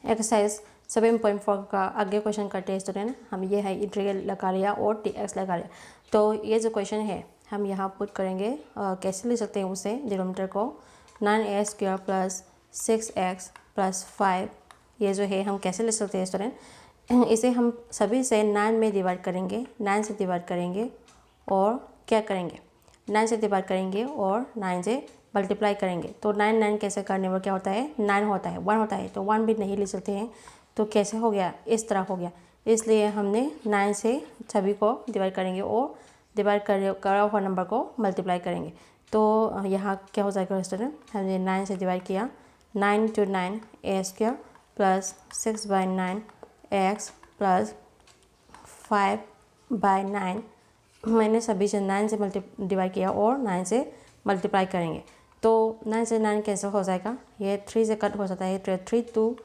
Exercise 7.4 का आगे question करते हैं स्टूडेंट। हम ये है इंटीग्रल लगा लिया और dx लगा लिया। तो ये जो क्वेश्चन है हम यहाँ पुट करेंगे, कैसे ले सकते हैं उसे, डिनोमिनेटर को 9a² प्लस 6x प्लस 5, ये जो है हम कैसे ले सकते हैं स्टूडेंट। इसे हम सभी से 9 में डिवाइड करेंगे, 9 से डिवाइड करेंगे और क्या करेंगे, 9 से डिवाइड करेंगे और 9 से मल्टीप्लाई करेंगे। तो 9 कैसे करने में क्या होता है, 9 होता है, 1 होता है, तो 1 भी नहीं ले सकते हैं। तो कैसे हो गया, इस तरह हो गया। इसलिए हमने 9 से सभी को डिवाइड करेंगे और डिवाइड करा हुआ नंबर को मल्टीप्लाई करेंगे। तो यहाँ क्या हो जाएगा स्टूडेंट, हमने 9 से डिवाइड किया, 9 × 9 a² प्लस 6/9 x प्लस 5/9। मैंने सभी से 9 से डिवाइड किया और 9 से मल्टीप्लाई करेंगे। तो 9 से 9 कैसे हो जाएगा, ये 3 से कट हो जाता है, 3 2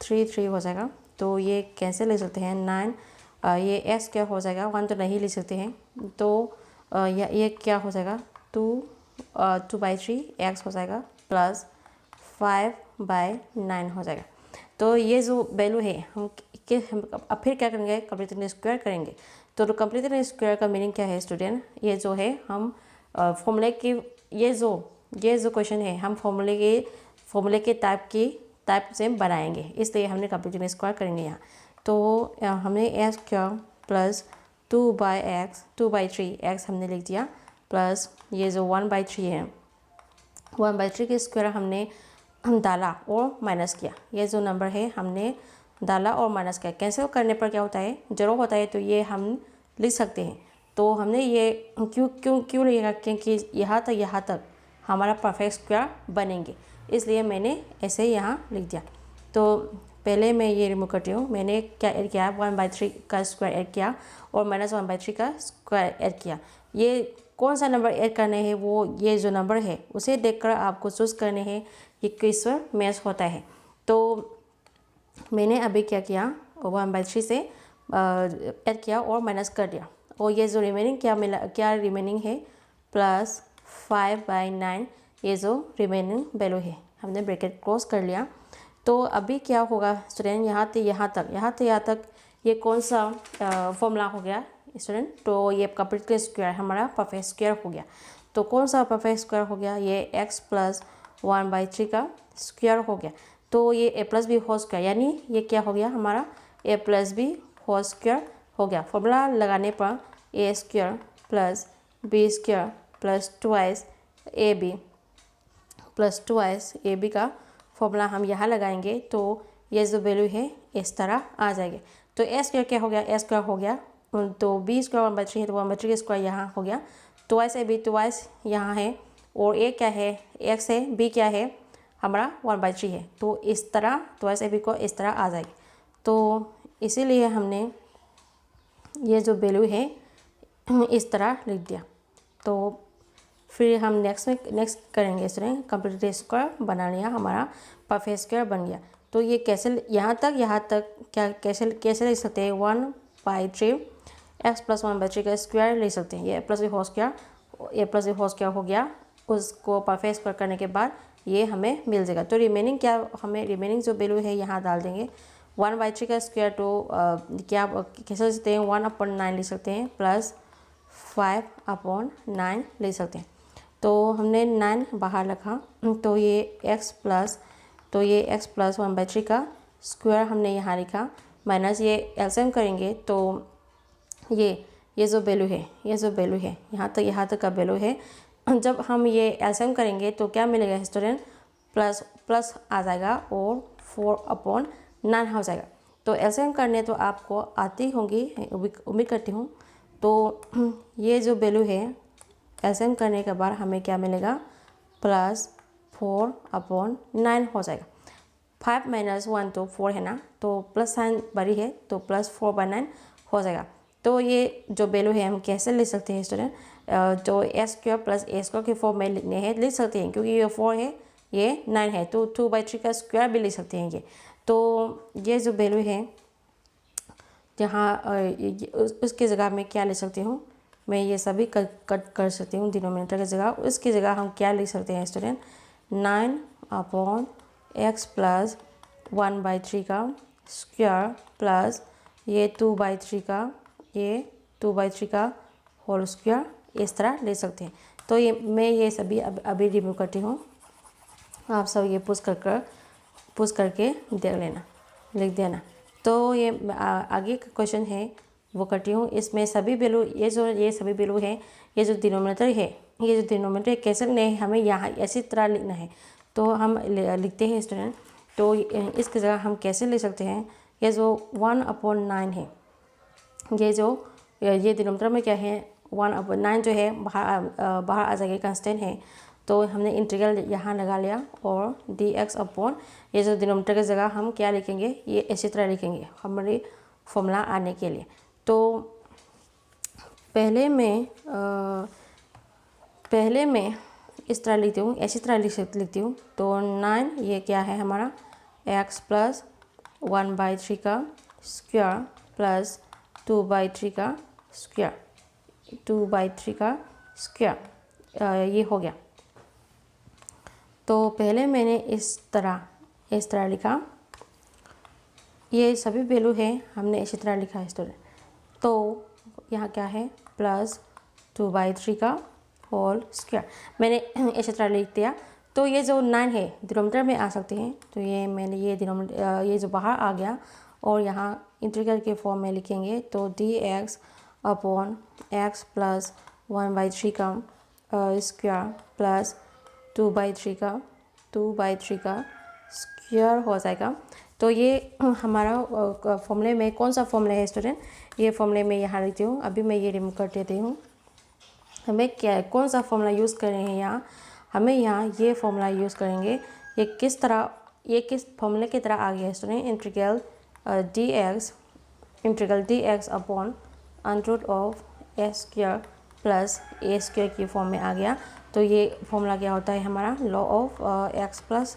3 3 हो जाएगा। तो ये कैसे ले सकते हैं 9, ये x क्या हो जाएगा, 1 तो नहीं ले सकते हैं। तो ये क्या हो जाएगा, 2/3 x हो जाएगा प्लस 5/9 हो जाएगा। तो ये जो वैल्यू है हम अब फिर क्या करेंगे, कंप्लीट स्क्वायर करेंगे। तो कंप्लीट स्क्वायर का मीनिंग क्या है स्टूडेंट, ये जो है हम फॉर्मूले की ये जो क्वेश्चन है हम फॉर्मूले के टाइप से बनाएंगे, इसलिए हमने कंप्लीट स्क्वायर करेंगे यहाँ। तो हमने x क्या प्लस 2/3 x हमने लिख दिया, प्लस ये जो 1/3 है, 1/3 के स्क्वायर हमने डाला और माइनस किया। ये जो नंबर है हमने डाला और माइनस किया। कैंसिल करने पर क्या होता है, 0 होता है, तो ये हम लिख सकते हैं। तो हमने ये क्यों लिखा, क्योंकि यहाँ तक हमारा परफेक्ट स्क्वायर बनेंगे, इसलिए मैंने ऐसे यहाँ लिख दिया। तो पहले मैं ये रिमूव करती हूँ। मैंने क्या ऐड किया, 1/3 का स्क्वायर ऐड किया और माइनस 1/3 का स्क्वायर ऐड किया। ये कौन सा नंबर ऐड करने हैं, वो ये जो नंबर है उसे देखकर आपको चूज़ करने हैं कि किस पर मैच होता है। तो मैंने अभी क्या किया, 1/3 से ऐड किया और माइनस कर दिया, और ये जो रिमेनिंग क्या मिला, क्या रिमेनिंग है, प्लस 5/9, ये जो रिमेनिंग वैल्यू है हमने ब्रैकेट क्लोज कर लिया। तो अभी क्या होगा स्टूडेंट, यहाँ तक ये कौन सा फॉर्मूला हो गया स्टूडेंट, तो ये कंप्लीट स्क्वायर हमारा परफेक्ट स्क्वायर हो गया। तो कौन सा परफेक्ट स्क्वायर हो गया, ये x प्लस 1/3 का स्क्वायर हो गया। तो ये a plus B whole square, यानी ये क्या हो गया हमारा a plus B whole square हो गया। फॉर्मूला लगाने पर a² plus b² plus 2x ab plus 2x ab का फॉर्मूला हम यहाँ लगाएंगे, तो ये जो वैल्यू है इस तरह आ जाएगी। तो a² क्या हो गया, a² हो गया, तो b² 1/3 है, तो 1/3 का स्क्वायर यहाँ हो गया, 2x ab 2x यहाँ है, और a क्या है, x है, b क्या है हमारा 1/3 है। तो इस तरह 2x ab को इस तरह आ जाएगी। तो इसीलिए हमने ये जो वैल्यू है इस तरह लिख दिया। तो फिर हम नेक्स्ट करेंगे स्टूडेंट, कंप्लीट स्क्वायर बना लिया, हमारा परफेक्ट स्क्वायर बन गया। तो ये कैसे यहाँ तक क्या कैसे लिख सकते हैं, 1/3 x प्लस 1/3 का स्क्वायर ले सकते हैं। ये a plus B whole square हो गया, उसको परफेक्ट स्क्वायर करने के बाद ये हमें मिल जाएगा। तो रिमेनिंग जो वैल्यू है यहाँ डाल देंगे। 1/3 का स्क्वायर, तो क्या कैसे लिख सकते हैं, 1/9 लिख सकते हैं, प्लस 5/9 लिख सकते हैं। तो हमने 9 बाहर रखा, तो ये x प्लस 1/3 का स्क्वायर हमने यहाँ लिखा, माइनस ये एलसीएम करेंगे, तो ये जो वैल्यू है यहाँ तक का वैल्यू है। जब हम ये एलसीएम करेंगे तो क्या मिलेगा स्टूडेंट, प्लस आ जाएगा और 4/9 हो जाएगा। तो एलसीएम करने तो आपको आती होंगी, उम्मीद करती हूँ। तो ये जो वैल्यू है एलसीएम करने के बाद हमें क्या मिलेगा, प्लस 4/9 हो जाएगा। 5 - 1 तो 4 है ना, तो प्लस साइन बड़ी है, तो प्लस 4/9 हो जाएगा। तो ये जो वैल्यू है हम कैसे लिख सकते हैं स्टूडेंट, जो s² प्लस a² के फॉर्म में लिखने हैं लिख सकते हैं, क्योंकि ये 4 है ये 9 है, तो 2/3 का स्क्वायर भी लिख सकते हैं ये। तो ये जो वैल्यू है जहाँ उसकी जगह में क्या लिख सकती हूँ, मैं ये सभी कट कर सकती हूँ डिनोमिनेटर की जगह। उसकी जगह हम क्या लिख सकते हैं स्टूडेंट, 9/x प्लस 1/3 का स्क्वायर प्लस ये 2/3 का, ये 2/3 का होल स्क्वायर, इस तरह ले सकते हैं। तो ये मैं ये सभी अभी रिमूव करती हूँ, आप सब ये पुश करके देख लेना, लिख देना। तो ये आगे का क्वेश्चन है वो करती हूँ। इसमें सभी वैल्यू, ये सभी वैल्यू है, ये जो डिनोमिनेटर है, ये जो डिनोमिनेटर कैसे लिखना है, हमें यहाँ ऐसी तरह लिखना है। तो हम लिखते हैं स्टूडेंट, तो इसकी जगह हम कैसे ले सकते हैं, ये जो 1/9 है, ये डिनोमिनेटर में क्या है 1/9 जो है बाहर आ जाएगा, कांस्टेंट है। तो हमने इंटीग्रल यहाँ लगा लिया और dx अपॉन ये जो डिनोमिनेटर की जगह हम क्या लिखेंगे, ये इसी तरह लिखेंगे हमारे फॉर्मूला आने के लिए। तो पहले मैं इस तरह लिखती हूँ, ऐसी तरह लिखती हूँ। तो 9 ये क्या है हमारा x प्लस 1/3 का स्क्वायर प्लस 2/3 का स्क्वायर, 2/3 का स्क्वायर, ये हो गया। तो पहले मैंने इस तरह लिखा, ये सभी वैल्यू है हमने इसी तरह लिखा है स्टूडेंट। तो यहाँ क्या है प्लस 2/3 का होल स्क्वायर, मैंने इसी तरह लिख दिया। तो ये जो 9 है डिनोमिनेटर में आ सकते हैं, तो ये मैंने ये जो बाहर आ गया और यहाँ इंटीग्रल के फॉर्म में लिखेंगे। तो dx अपॉन x प्लस 1/3 का स्क्वायर प्लस 2/3 का स्क्वायर हो जाएगा। तो ये हमारा फॉर्मूले में कौन सा फॉर्मूला है स्टूडेंट, ये फॉर्मूले में यहाँ लिखती हूँ। अभी मैं ये रिमूव कर देती हूँ। हमें क्या कौन सा फॉर्मूला यूज़ कर रहे हैं यहाँ, हमें यहाँ ये फॉर्मूला यूज़ करेंगे। ये किस फॉर्मूले की तरह आ गया है student, integral dx upon under of s square plus a square की फॉर्म में आ गया। तो ये फॉर्मूला क्या होता है हमारा, law of x plus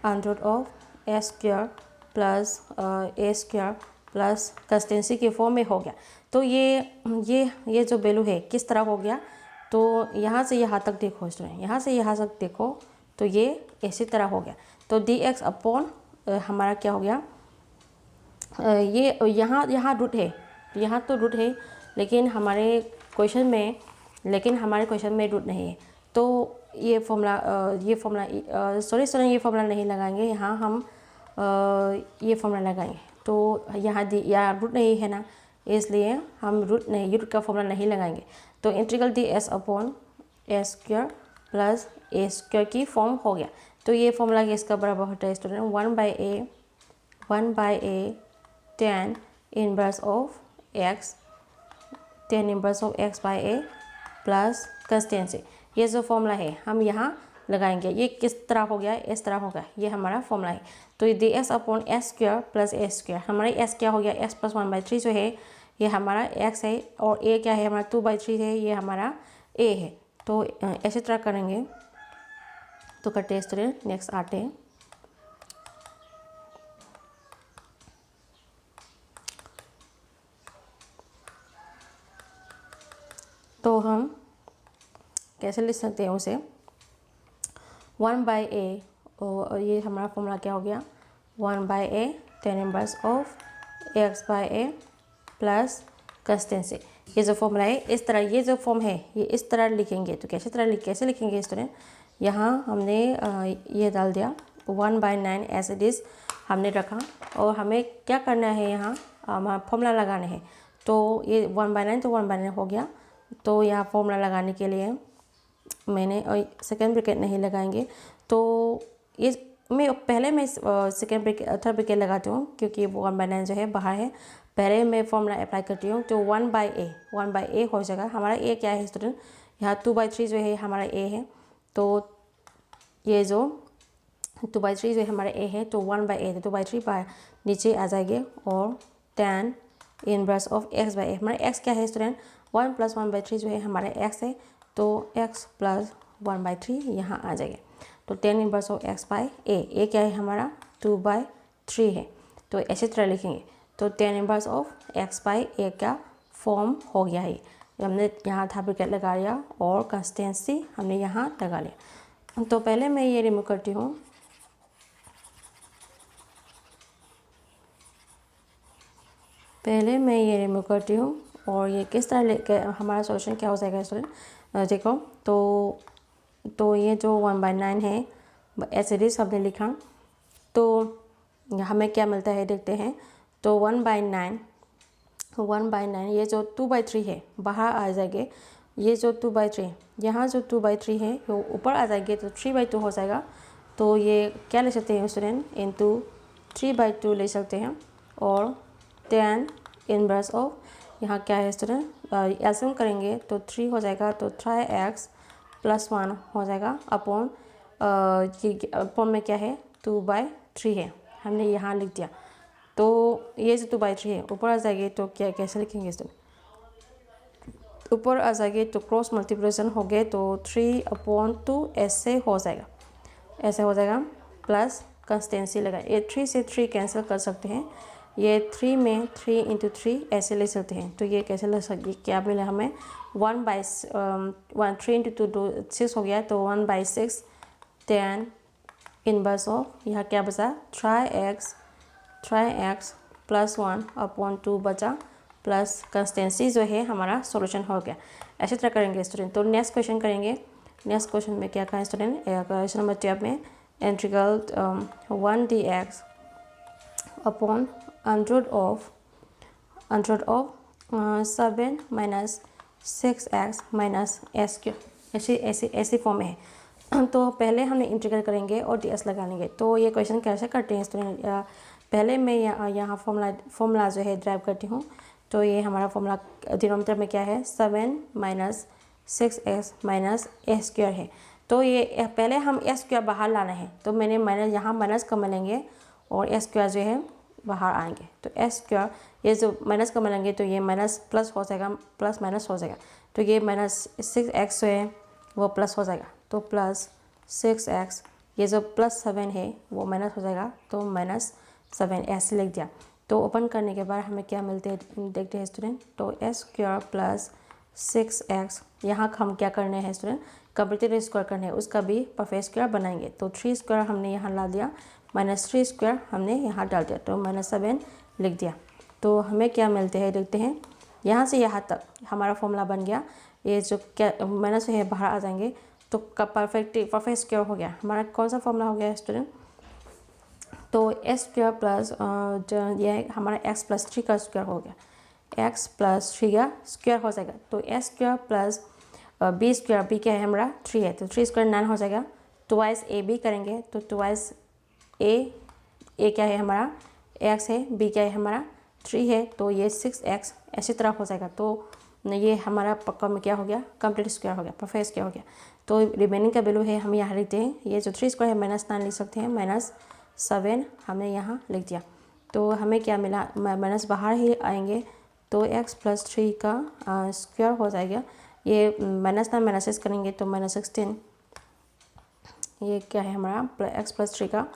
under of s square plus a square plus consistency के फॉर्म में हो गया। तो ये जो वैल्यू है किस तरह हो गया, तो यहाँ से यहाँ तक देखो स्टूडेंट, यहाँ से यहाँ तक देखो, तो ये इसी तरह हो गया। तो dx अपॉन हमारा क्या हो गया, ये यहाँ रूट है, यहाँ तो रूट है, लेकिन हमारे क्वेश्चन में रूट नहीं है। तो ये फॉर्मूला ये फॉर्मूला नहीं लगाएंगे, यहाँ हम ये फॉर्मूला लगाएंगे। तो यहाँ रूट नहीं है ना, इसलिए हम रूट का फॉर्मूला नहीं लगाएंगे। तो integral ds upon s square plus a square की फॉर्म हो गया। तो ये फॉर्मूला इसका बराबर होता है student 1/a tan inverse of x by a plus consistency. ये जो फॉर्मूला है हम यहाँ लगाएंगे। ये किस तरह हो गया, इस तरह होगा, ये हमारा फॉर्मूला है। तो ये dx upon s square plus a square, हमारा s क्या हो गया, x प्लस 1/3 जो है ये हमारा x है, और a क्या है हमारा 2/3 है, ये हमारा a है। तो ऐसे तरह करेंगे। तो करते हैं स्टूडेंट, नेक्स्ट आते हैं। तो हम कैसे लिख सकते हैं उसे, 1/a, और ये हमारा फॉर्मूला क्या हो गया 1/a tan inverse of x by a plus consistency. ये जो फॉर्मूला है इस तरह, ये जो फॉर्म है ये इस तरह लिखेंगे। तो कैसे लिखेंगे स्टूडेंट, यहाँ हमने ये डाल दिया 1/9 एज इट इज़ हमने रखा, और हमें क्या करना है यहाँ फॉर्मूला लगाना है। तो ये 1/9 तो 1/9 हो गया। तो यहाँ फॉर्मूला लगाने के लिए मैंने सेकेंड ब्रैकेट नहीं लगाएंगे। तो ये मैं सेकेंड ब्रैकेट थर्ड ब्रैकेट लगाती हूँ, क्योंकि वो 1/9 जो है बाहर है। पहले मैं फॉर्मूला अप्लाई करती हूँ। तो 1/a हो जाएगा। हमारा a क्या है स्टूडेंट, यहाँ 2/3 जो है हमारा a है। तो ये जो 2/3 जो है हमारा a है, तो 1/a 2/3 बाय नीचे आ जाएंगे, और tan inverse of x by a, हमारा x क्या है स्टूडेंट 1 प्लस 1/3 जो है हमारा x है। तो x प्लस 1/3 यहाँ आ जाएगा। तो tan inverse of x by a क्या है हमारा 2/3 है। तो ऐसे तरह लिखेंगे। तो tan inverse of x by a का फॉर्म हो गया है। हमने यहाँ था ब्रैकेट लगा लिया और कंस्टेंसी हमने यहाँ लगा लिया। तो पहले मैं ये रिमूव करती हूँ। पहले मैं ये रिमूव करती हूँ और ये किस तरह लेके हमारा सॉल्यूशन क्या हो जाएगा स्टूडेंट देखो। तो ये जो 1/9 है एज इट इज़ हमने लिखा, तो हमें क्या मिलता है देखते हैं। तो 1/9 ये जो 2/3 है बाहर आ जाएंगे, ये जो 2/3 यहाँ जो 2/3 है वो ऊपर आ जाएंगे तो 3/2 हो जाएगा। तो ये क्या ले सकते हैं स्टूडेंट, इंटू 3/2 ले सकते हैं। और 10 इनवर्स ऑफ यहाँ क्या है स्टूडेंट, एलसीएम करेंगे तो 3 हो जाएगा, तो 3x + 1 हो जाएगा अपॉन अपॉन में क्या है 2/3 है, हमने यहाँ लिख दिया। तो ये जो 2/3 है ऊपर आ जाएगी तो क्या कैसे लिखेंगे स्टूडेंट, ऊपर आ जाएगी तो क्रॉस मल्टीप्लिकेशन हो गए तो 3/2 ऐसे हो जाएगा, ऐसे हो जाएगा। प्लस कंस्टेंसी लगा, ये 3 से 3 कैंसिल कर सकते हैं, ये 3 में 3 × 3 ऐसे ले सकते हैं। तो ये कैसे ले सकते, क्या मिला हमें 3 × 2 6 हो गया, तो 1/6 10 इनवर्स ऑफ यहाँ क्या बचा 3x + 1 अपॉन 2 बचा, प्लस कंस्टेंसी जो है हमारा सॉल्यूशन हो गया। ऐसी तरह करेंगे स्टूडेंट। तो नेक्स्ट क्वेश्चन करेंगे। नेक्स्ट क्वेश्चन में क्या कहा स्टूडेंट, क्वेश्चन नंबर 12 में integral 1dx upon under of 7 - 6x - s², ऐसी फॉर्म में है। तो पहले हमने इंटीग्रल करेंगे और ds लगा लेंगे। तो ये क्वेश्चन कैसे करते हैं स्टूडेंट, पहले मैं यहाँ फॉर्मूला जो है ड्राइव करती हूँ। तो ये हमारा फॉर्मूला डिनोमिनेटर में क्या है 7 - 6x - s² है। तो ये पहले हम s² बाहर लाना है, तो मैंने माइनस यहाँ माइनस कम लेंगे और s² जो है बाहर आएंगे। तो s² ये जो माइनस कम लेंगे तो ये माइनस प्लस हो जाएगा, प्लस माइनस हो जाएगा। तो ये -6x जो है वो प्लस हो जाएगा, तो प्लस 6x, ये जो +7 है वो माइनस हो जाएगा, तो -7 ऐसे लिख दिया। तो ओपन करने के बाद हमें क्या मिलते हैं देखते हैं स्टूडेंट। तो s² + 6x, यहाँ हम क्या करने हैं स्टूडेंट, कंप्लीट स्क्वायर करने हैं, उसका भी परफेक्ट स्क्वायर बनाएंगे। तो 3² हमने यहाँ ला दिया, -3² हमने यहाँ डाल दिया, तो -7 लिख दिया। तो हमें क्या मिलते हैं देखते हैं, यहाँ से यहाँ तक हमारा फॉर्मूला बन गया। ये जो क्या माइनस है बाहर आ जाएंगे, तो परफेक्ट स्क्वायर हो गया। हमारा कौन सा फॉर्मूला हो गया स्टूडेंट, तो s² प्लस ये हमारा x + 3 का स्क्वायर हो गया, x + 3 का स्क्वायर हो जाएगा। तो s² प्लस b² क्या है हमारा 3 है, तो 3² 9 हो जाएगा। ट्वाइस ab करेंगे तो ट्वाइस a क्या है हमारा x है, b क्या है हमारा 3 है, तो ये 6x ऐसी तरह हो जाएगा। तो ये हमारा पक्का में क्या हो गया, कंप्लीट स्क्वायर हो गया, परफेक्ट स्क्वायर हो गया। तो रिमेनिंग का वैल्यू है हम यहाँ लिखते हैं, ये जो 3² है -9 लिख सकते हैं, -7 हमने यहाँ लिख दिया। तो हमें क्या मिला, माइनस बाहर ही आएंगे, तो x + 3 का स्क्वायर हो जाएगा। ये -9 -6 करेंगे तो -16, ये क्या है हमारा x + 3 का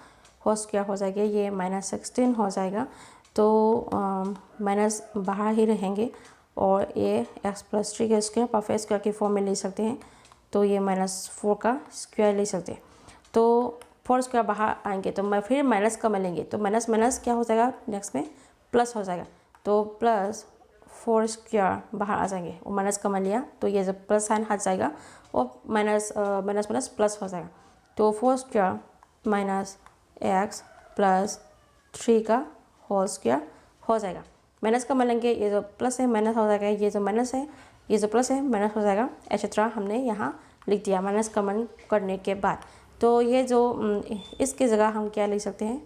होल स्क्वायर हो जाएगा, ये -16 हो जाएगा। तो माइनस बाहर ही रहेंगे और ये x + 3 का स्क्वायर परफेक्ट स्क्वायर की फॉर्म में ले सकते हैं, तो ये -4 का स्क्वायर ले सकते हैं। तो 4² बाहर आएंगे तो मैं फिर माइनस का मिलेंगे, तो माइनस माइनस क्या हो जाएगा नेक्स्ट में प्लस हो जाएगा, तो +4² बाहर आ जाएंगे और माइनस का मान लिया, तो ये जब प्लस साइन हट जाएगा और माइनस प्लस हो जाएगा। तो 4² -x + 3 का होल स्क्वायर हो जाएगा। माइनस का मान लेंगे, ये जो प्लस है माइनस हो जाएगा, ये जो माइनस है ये जो प्लस है माइनस हो जाएगा। एक्सेट्रा हमने यहाँ लिख दिया माइनस का मान करने के बाद। तो ये जो इसके जगह हम क्या लिख सकते हैं,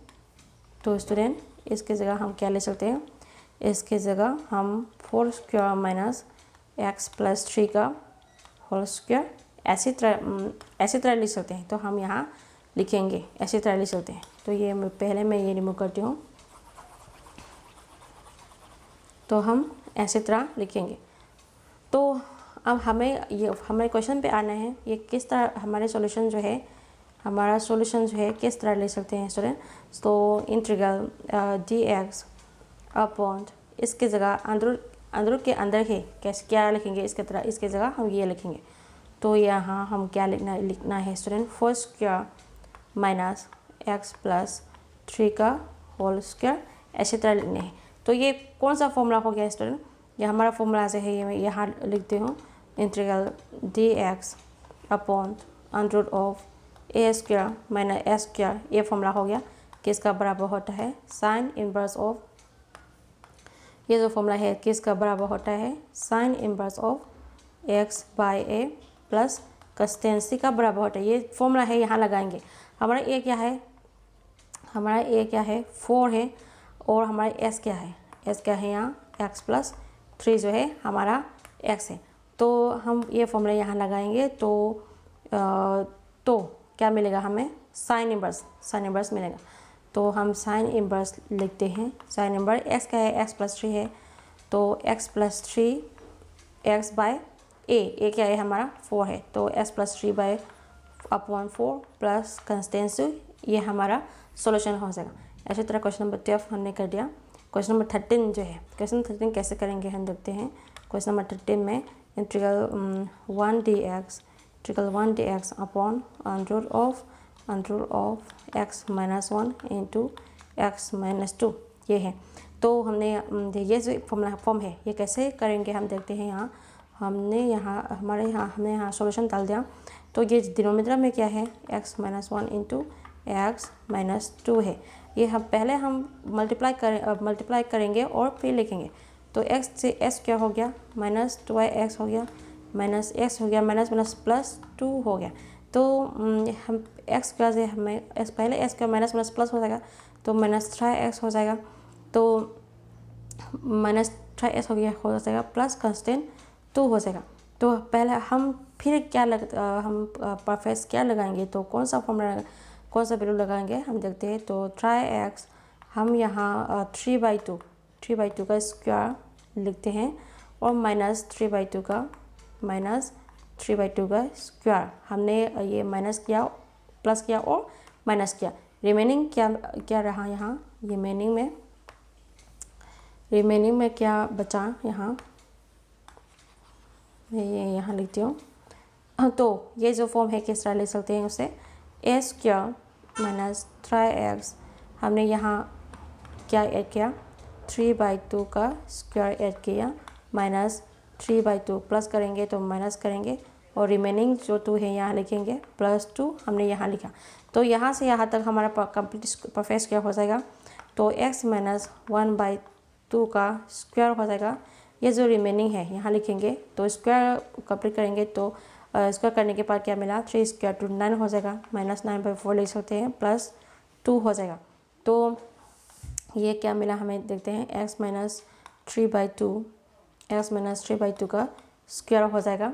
तो स्टूडेंट इसके जगह हम क्या ले सकते हैं, इसके जगह हम 4² -x + 3 का होल स्क्वायर ऐसी तरह लिख सकते हैं। तो हम यहाँ लिखेंगे ऐसी तरह लिख सकते हैं। तो ये पहले मैं ये रिमूव करती हूँ, तो हम ऐसी तरह लिखेंगे। तो अब हमें क्वेश्चन पे आना है, ये किस तरह हमारा सॉल्यूशन जो है किस तरह ले सकते हैं स्टूडेंट। तो इंटीग्रल dx अपॉन इसके जगह अंदर के अंदर है कैसे क्या लिखेंगे, इसके तरह इसके जगह हम ये लिखेंगे। तो यहाँ हम क्या लिखना है स्टूडेंट, 4² -x + 3 का होल स्क्वायर ऐसी तरह लिखने हैं। तो ये कौन सा फॉर्मूला हो गया स्टूडेंट? ये हमारा फॉर्मूला से है, ये मैं यहाँ लिखती हूँ, integral dx upon under of A square minus S square. ये फॉर्मूला हो गया किसका बराबर होता है? साइन इनवर्स ऑफ, ये जो फॉर्मूला है किसका बराबर होता है? Sign inverse of x by a plus consistency का बराबर होता है। ये फॉर्मूला है, यहाँ लगाएंगे। हमारा ए क्या है? हमारा ए क्या है? 4 है। और हमारा s क्या है? s क्या है यहाँ? x प्लस 3 जो है हमारा x है। तो हम ये फॉर्मूला यहाँ लगाएंगे तो क्या मिलेगा हमें? साइन इनवर्स मिलेगा। तो हम साइन इनवर्स लिखते हैं। साइन इनवर्स x क्या है? x प्लस 3 है। तो x plus 3 x by A क्या है हमारा? 4 है। तो x plus 3 by upon 4 plus consistency, ये हमारा सॉल्यूशन हो जाएगा। ऐसी तरह क्वेश्चन नंबर 12 हमने कर दिया। क्वेश्चन नंबर 13 जो है, क्वेश्चन 13 कैसे करेंगे हम देखते हैं। क्वेश्चन नंबर 13 में integral 1 dx upon under of x minus 1 into x minus 2 ये है। तो हमने ये जो फॉर्म है ये कैसे करेंगे हम देखते हैं। यहाँ हमने यहाँ सॉल्यूशन डाल दिया। तो ये डिनोमिनेटर में क्या है? x minus 1 into x minus 2 है। ये हम मल्टीप्लाई करेंगे और फिर लिखेंगे। तो x से s क्या हो गया? माइनस 2x हो गया, माइनस x हो गया, माइनस प्लस 2 हो गया। तो हम x का से हमें पहले x का माइनस प्लस हो जाएगा, तो माइनस 3x हो जाएगा। तो माइनस 3x हो जाएगा प्लस कंस्टेंट 2 हो जाएगा। तो पहले हम फिर हम परफेक्ट क्या लगाएंगे? तो कौन सा वैल्यू लगाएंगे हम देखते हैं। तो 3x हम यहाँ 3/2 का स्क्वायर लिखते हैं और माइनस 3/2 का स्क्वायर। हमने ये माइनस किया, प्लस किया और माइनस किया। रिमेनिंग क्या रहा यहाँ? रिमेनिंग में क्या बचा? यहाँ मैं ये यहाँ लिखती हूँ। तो ये जो फॉर्म है किस तरह लिख सकते हैं उसे? ए स्क्वायर माइनस 3x हमने यहाँ क्या ऐड किया? 3/2 का स्क्वायर ऐड किया, माइनस 3/2 प्लस करेंगे तो माइनस करेंगे और रिमेनिंग जो 2 है यहाँ लिखेंगे, प्लस 2 हमने यहाँ लिखा। तो यहाँ से यहाँ तक हमारा कंप्लीट परफेक्ट स्क्वायर हो जाएगा। तो x माइनस 1/2 का स्क्वायर हो जाएगा। ये जो रिमेनिंग है यहाँ लिखेंगे। तो स्क्वायर कंप्लीट करेंगे तो स्क्वायर करने के बाद क्या मिला? 3 स्क्वायर टू 9 हो जाएगा, माइनस 9/4 लिख सकते हैं, प्लस 2 हो जाएगा। तो ये क्या मिला हमें देखते हैं। x माइनस 3/2 का स्क्वायर हो जाएगा,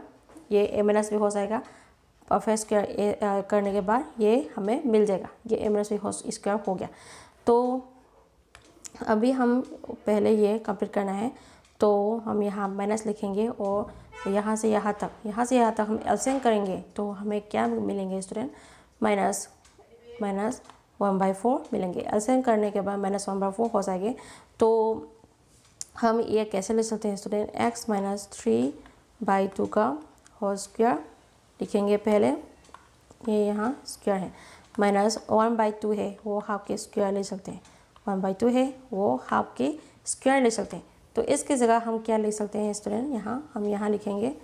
ये a माइनस भी हो जाएगा। और फिर स्क्वायर करने के बाद ये हमें मिल जाएगा, ये a माइनस भी स्क्वायर हो गया। तो अभी हम पहले ये कंप्लीट करना है। तो हम यहाँ माइनस लिखेंगे और यहाँ से यहाँ तक हम एलसीएम करेंगे तो हमें क्या मिलेंगे स्टूडेंट? माइनस 1/4 मिलेंगे। एलसीएम करने के बाद माइनस 1/4 हो जाएंगे। तो हम ये कैसे लिख सकते हैं स्टूडेंट? x माइनस 3/2 का होल स्क्वायर लिखेंगे पहले, ये यहाँ स्क्वायर है, माइनस 1/2 है वो हाफ के स्क्वायर ले सकते हैं, 1/2 है वो हाफ के स्क्वायर ले सकते हैं। तो इसके जगह हम क्या लिख सकते हैं स्टूडेंट? हम यहाँ लिखेंगे।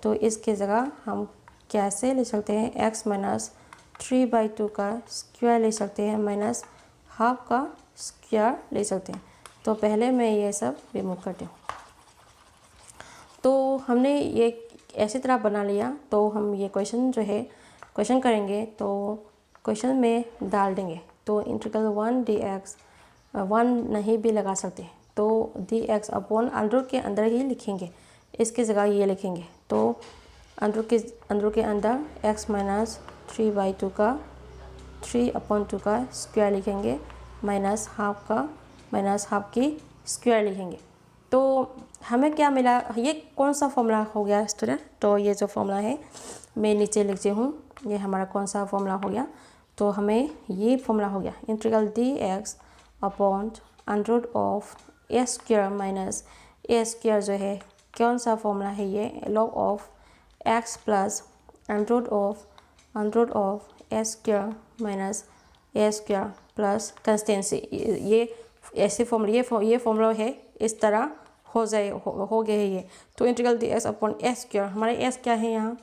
तो इसके जगह हम कैसे लिख सकते हैं? x माइनस 3/2 का स्क्वायर ले सकते हैं, माइनस हाफ का स्क्वायर ले सकते हैं। तो पहले मैं ये सब रिमूव करती हूँ। तो हमने ये ऐसी तरह बना लिया। तो हम ये क्वेश्चन करेंगे तो क्वेश्चन में डाल देंगे। तो इंटीग्रल 1 dx 1 नहीं भी लगा सकते, तो dx अपॉन अंडर के अंदर ही लिखेंगे, इसकी जगह ये लिखेंगे। तो अंदर के अंदर x माइनस 3/2 का 3/2 का स्क्वायर लिखेंगे, माइनस हाफ की स्क्वायर लिखेंगे। तो हमें क्या मिला? ये कौन सा फॉर्मूला हो गया स्टूडेंट? तो ये जो फॉर्मूला है मैं नीचे लिखती हूँ, ये हमारा कौन सा फॉर्मूला हो गया? तो हमें ये फॉर्मूला हो गया, integral dx upon under of A square minus A square जो है कौन सा फॉर्मूला है? ये log of x plus under of A square minus A square plus consistency. ये ऐसे फॉर्मूला ये फॉर्मूला है इस तरह हो गया है ये। तो integral D x upon x square, हमारा एक्स क्या है यहाँ,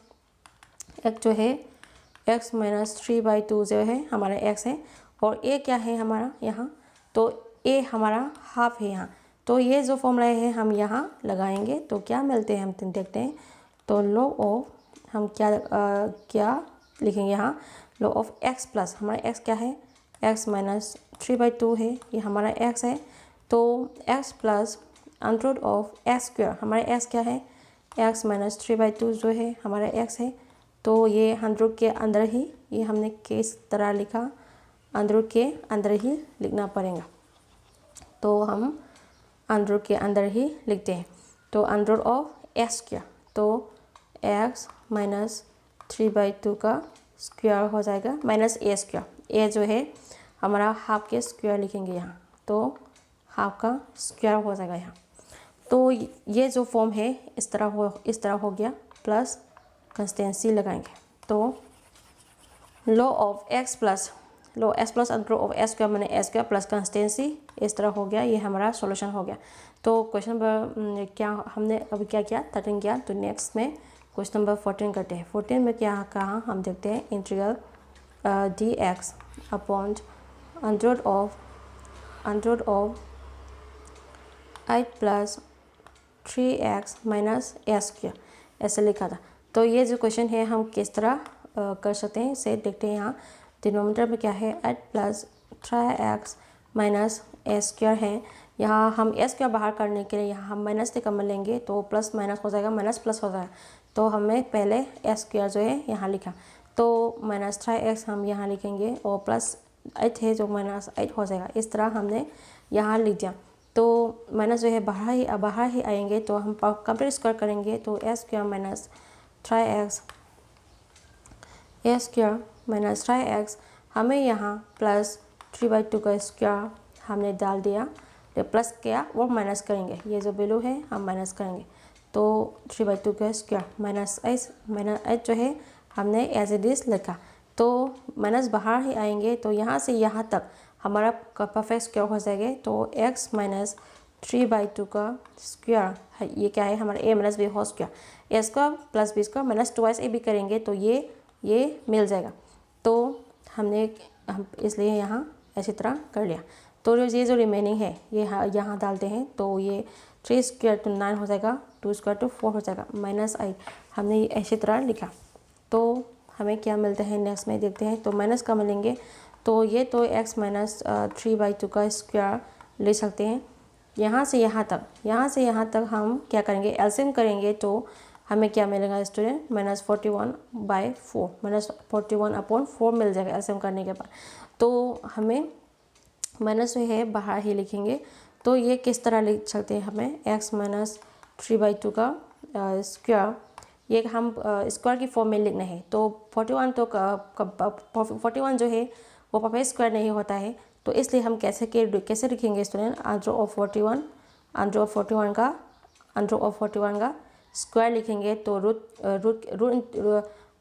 एक्स जो है एक्स माइनस 3/2 जो है हमारा एक्स है, और ए क्या है हमारा यहाँ, तो ए हमारा हाफ है यहाँ। तो ये जो फॉर्मूला है हम यहाँ लगाएंगे तो क्या मिलते हैं हम देखते हैं। तो log ऑफ हम क्या लिखेंगे यहाँ, log ऑफ एक्स प्लस हमारा एक्स क्या है, एक्स माइनस 3/2 है, ये हमारा एक्स है। तो X plus under root of x square, हमारा एक्स क्या है, एक्स माइनस 3/2 जो है हमारा एक्स है। तो ये 100 के अंदर ही, ये हमने किस तरह लिखा, अंदर के अंदर ही लिखना पड़ेगा। तो हम अंदर के अंदर ही लिखते हैं। तो अंडर ऑफ एक्स स्क्वायर, तो एक्स माइनस 3/2 का स्क्वायर हो जाएगा माइनस ए स्क्वायर, ए जो है हमारा हाफ के स्क्वायर लिखेंगे यहाँ, तो हाफ का स्क्वायर हो जाएगा यहाँ। तो ये जो फॉर्म है इस तरह हो गया, प्लस कंस्टेंसी लगाएंगे। तो log of X plus under of x square मैंने एक्स स्क्वायर प्लस कंस्टेंसी इस तरह हो गया, ये हमारा सॉल्यूशन हो गया। तो क्वेश्चन नंबर क्या हमने अभी क्या किया, 13 किया। तो नेक्स्ट में क्वेश्चन नंबर 14 करते हैं। 14 में क्या कहा हम देखते हैं, integral D x upon under of 8 plus 3x minus A square ऐसे लिखा था। तो ये जो क्वेश्चन है हम किस तरह कर सकते हैं इसे देखते हैं। यहाँ डिनोमिनेटर में क्या है, 8 plus 3x minus A square है। यहाँ हम ए स्क्वायर बाहर करने के लिए यहाँ हम माइनस से कॉमन लेंगे तो प्लस माइनस हो जाएगा, माइनस प्लस हो जाएगा। तो हमने पहले ए स्क्वायर जो है यहाँ लिखा, तो माइनस 3x हम यहाँ लिखेंगे और प्लस 8 है जो माइनस 8 हो जाएगा, इस तरह हमने यहाँ लिख दिया। तो माइनस जो है बाहर ही आएंगे, तो हम कंप्लीट स्क्वायर करेंगे तो ए स्क्वायर माइनस 3x ए स्क्वायर माइनस 3x, हमें यहाँ प्लस 3/2 का स्क्वायर हमने डाल दिया, तो प्लस किया और माइनस करेंगे, ये जो वैल्यू है हम माइनस करेंगे। तो 3/2 का स्क्वायर माइनस 8 जो है हमने एज इट इज लिखा। तो माइनस बाहर ही आएंगे, तो यहाँ से यहाँ तक हमारा परफेक्ट स्क्वायर हो जाएगा। तो x माइनस 3/2 का स्क्वायर ये क्या है हमारा a minus B whole square, A square plus B square minus 2a भी करेंगे तो ये मिल जाएगा। तो हम इसलिए यहाँ ऐसी तरह कर लिया। तो ये जो रिमेनिंग है ये यहाँ डालते हैं, तो ये 3 स्क्वायर तो 9 हो जाएगा, 2 स्क्वायर तो 4 हो जाएगा, माइनस 8 हमने ऐसी तरह लिखा। तो हमें क्या मिलता है नेक्स्ट में देखते हैं। तो माइनस का मिलेंगे, तो ये तो x माइनस 3/2 का स्क्वायर ले सकते हैं। यहाँ से यहाँ तक हम क्या करेंगे, एलसीएम करेंगे तो हमें क्या मिलेगा स्टूडेंट, माइनस 41/4 माइनस 41/4 मिल जाएगा एलसीएम करने के बाद। तो हमें माइनस जो है बाहर ही लिखेंगे। तो ये किस तरह लिख सकते हैं, हमें x माइनस 3/2 का स्क्वायर, ये हम स्क्वायर की फॉर्म में लिखना है। तो 41 तो 41 जो है वो परफेक्ट स्क्वायर नहीं होता है, तो इसलिए हम कैसे लिखेंगे स्टूडेंट, अंडर ऑफ 41 का स्क्वायर लिखेंगे। तो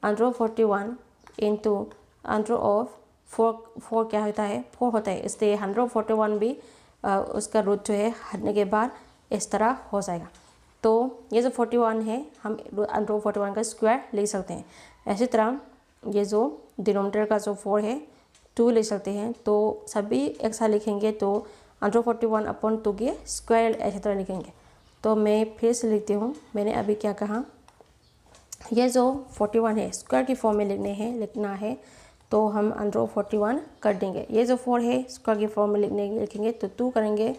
under of 41 into under of 4 क्या होता है, 4 होता है, इसलिए 141 भी उसका रूट जो है हटने के बाद इस तरह हो जाएगा। तो ये जो 41 है हम अंडर ऑफ 41 का स्क्वायर ले सकते हैं। ऐसी तरह ये जो डिनोमिनेटर का जो 4 है 2 ले सकते हैं। तो सभी एक साथ लिखेंगे तो अंडर 41/2 के स्क्वायर ऐसी तरह लिखेंगे। तो मैं फिर से लिखती हूँ, मैंने अभी क्या कहा, ये जो 41 है स्क्वायर की फॉर्म में लिखना है, तो हम अंडर 41 कर देंगे। ये जो 4 है स्क्वायर की फॉर्म में लिखेंगे तो 2 करेंगे,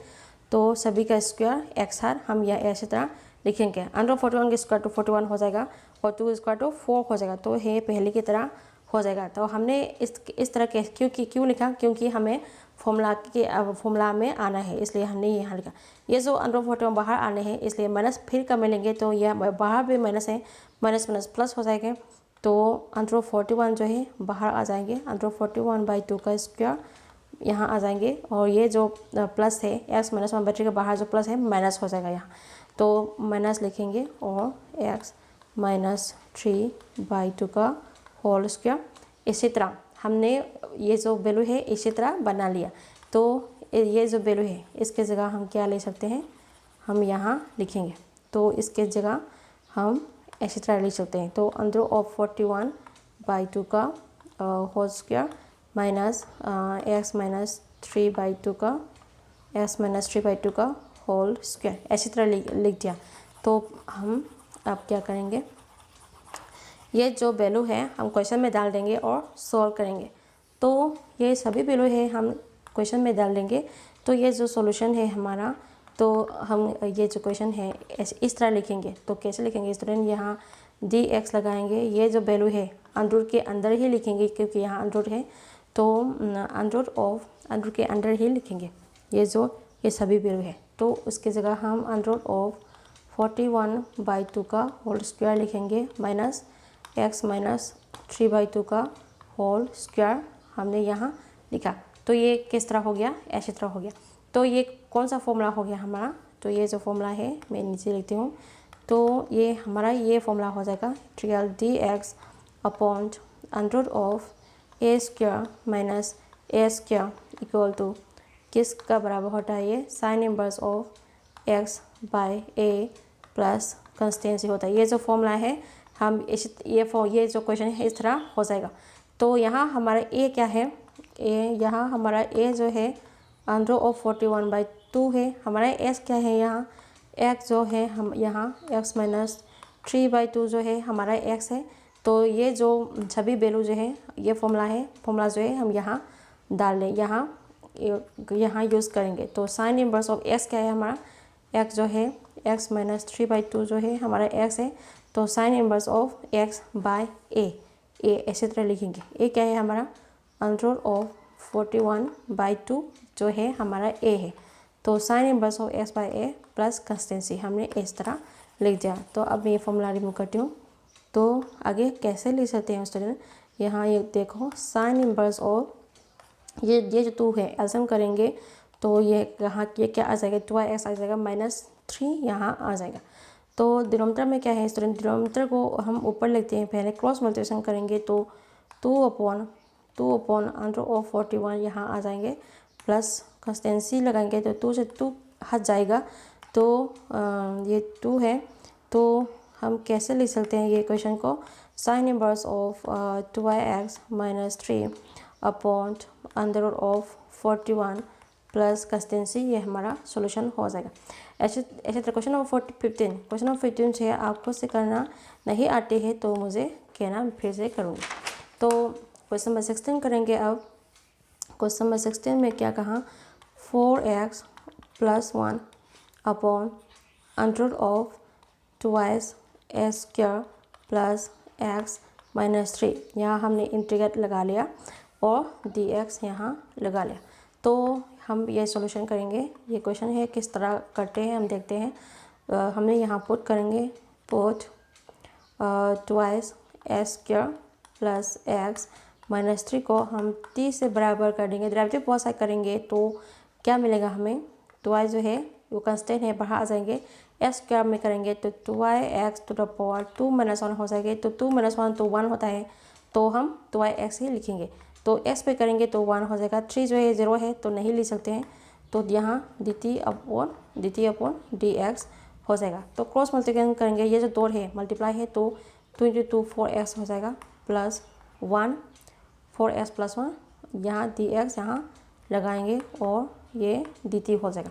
तो सभी का स्क्वायर एक साथ हम यह ऐसी तरह लिखेंगे। अंडर 41 के स्क्वायर तो 41 हो जाएगा और 2 स्क्वायर तो 4 हो जाएगा, तो ये पहले की तरह हो जाएगा। तो हमने इस तरह के क्यों लिखा, क्योंकि हमें फॉर्मूला में आना है, इसलिए हमने यहाँ लिखा। ये जो अंडर 41 बाहर आने हैं, इसलिए माइनस फिर का मिलेंगे, तो यह बाहर भी माइनस है, माइनस प्लस हो जाएंगे। तो अंडर 41 जो है बाहर आ जाएंगे, अंडर 41/2 का स्क्वायर यहाँ आ जाएंगे, और ये जो प्लस है x माइनस 1/3 के बाहर जो प्लस है माइनस हो जाएगा यहाँ, तो माइनस लिखेंगे और x माइनस 3/2 का होल स्क्वायर। इसी तरह हमने ये जो वैल्यू है इसी तरह बना लिया। तो ये जो वैल्यू है इसके जगह हम क्या ले सकते हैं, हम यहाँ लिखेंगे। तो इसके जगह हम ऐसी तरह लिख सकते हैं। तो अंडर ऑफ 41/2 का whole square minus x minus 3/2 का होल स्क्वायर, ऐसी तरह लिख दिया। तो हम अब क्या करेंगे, ये जो वैल्यू है हम क्वेश्चन में डाल देंगे और सॉल्व करेंगे। तो ये सभी वैल्यू है हम क्वेश्चन में डाल देंगे। तो ये जो सॉल्यूशन है हमारा, तो हम ये जो क्वेश्चन है इस तरह लिखेंगे। तो कैसे लिखेंगे स्टूडेंट, यहाँ dx लगाएंगे, ये जो वैल्यू है अंडर के अंदर ही लिखेंगे क्योंकि यहाँ अंडर है। तो अंडर के अंदर ही लिखेंगे ये सभी वैल्यू है। तो उसकी जगह हम अंडर ऑफ 41/2 का होल स्क्वायर लिखेंगे माइनस x माइनस 3/2 का होल स्क्वायर हमने यहाँ लिखा। तो ये किस तरह हो गया, ऐसी तरह हो गया। तो ये कौन सा फॉर्मूला हो गया हमारा, तो ये जो फॉर्मूला है मैं नीचे लिखती हूँ। तो ये हमारा ये फॉर्मूला हो जाएगा ट्रियल dx upon under of a square minus a square equal to किसका बराबर होता है, ये sine inverse of x/a plus constant C होता है। ये जो फॉर्मूला है हम ये जो क्वेश्चन है इस तरह हो जाएगा। तो यहाँ हमारा a क्या है, यहाँ हमारा a जो है अंडर ऑफ 41/2 है। हमारा x क्या है, यहाँ x जो है हम यहाँ x माइनस 3/2 जो है हमारा x है। तो ये जो सभी वैल्यू जो है ये फॉर्मूला जो है हम यहाँ डाल लें, यहाँ यूज़ करेंगे। तो साइन इनवर्स ऑफ x क्या है हमारा, x जो है x माइनस 3/2 जो है हमारा x है। तो साइन इनवर्स ऑफ x/a ऐसे तरह लिखेंगे। a क्या है हमारा अंडर ऑफ 41/2 जो है हमारा a है। तो sine inverse of x/a plus consistency हमने इस तरह लिख दिया। तो अब मैं ये फॉर्मूला रिमूव करती हूँ। तो आगे कैसे लिख सकते हैं स्टूडेंट, यहाँ ये देखो साइन इनवर्स ऑफ ये जो 2 है एल्सियम करेंगे तो ये यहाँ ये क्या आ जाएगा, 2x आ जाएगा माइनस 3 यहाँ आ जाएगा। तो डिनोमिनेटर में क्या है स्टूडेंट, डिनोमिनेटर को हम ऊपर लिखते हैं, पहले क्रॉस मल्टीप्लिकेशन करेंगे तो 2 अपॉन अंडर ऑफ 41 यहाँ आ जाएंगे प्लस कंस्टेंसी लगाएंगे तो 2 से 2 हट जाएगा। तो ये 2 है। तो हम कैसे लिख सकते हैं ये क्वेश्चन को, sign inverse of 2x minus 3 upon under of 41 plus consistency, ये हमारा सॉल्यूशन हो जाएगा। ऐसे तरह क्वेश्चन नंबर 15 से आप खुद से करना नहीं आते हैं तो मुझे कहना, फिर से करूँगी। तो क्वेश्चन नंबर 16 करेंगे। अब क्वेश्चन नंबर 16 में क्या कहा, 4x plus 1 upon under of 2x square plus x minus 3, यहाँ हमने इंटीग्रेट लगा लिया और dx यहाँ लगा लिया। तो हम ये सॉल्यूशन करेंगे। ये क्वेश्चन है किस तरह करते हैं हम देखते हैं। हमने यहाँ पुट करेंगे, put 2x square plus x minus 3 को हम 3 से बराबर कर देंगे, डेरिवेटिव बहुत सारे करेंगे तो क्या मिलेगा हमें, 2y जो है वो कंस्टेंट है बाहर आ जाएंगे, x स्क्वायर में करेंगे तो 2yx to the power 2 minus 1 हो जाएंगे। तो 2 माइनस 1 तो 1 होता है, तो हम 2yx ही लिखेंगे। तो x पे करेंगे तो 1 हो जाएगा, 3 जो है 0 है तो नहीं लिख सकते हैं। तो यहाँ dt अपॉन dx हो जाएगा। तो क्रॉस मल्टीप्लिकेशन करेंगे, ये जो 2 है मल्टीप्लाई है तो 2 × 2 4x हो जाएगा प्लस 1 4x प्लस 1, यहाँ dx यहाँ लगाएंगे और ये dt हो जाएगा।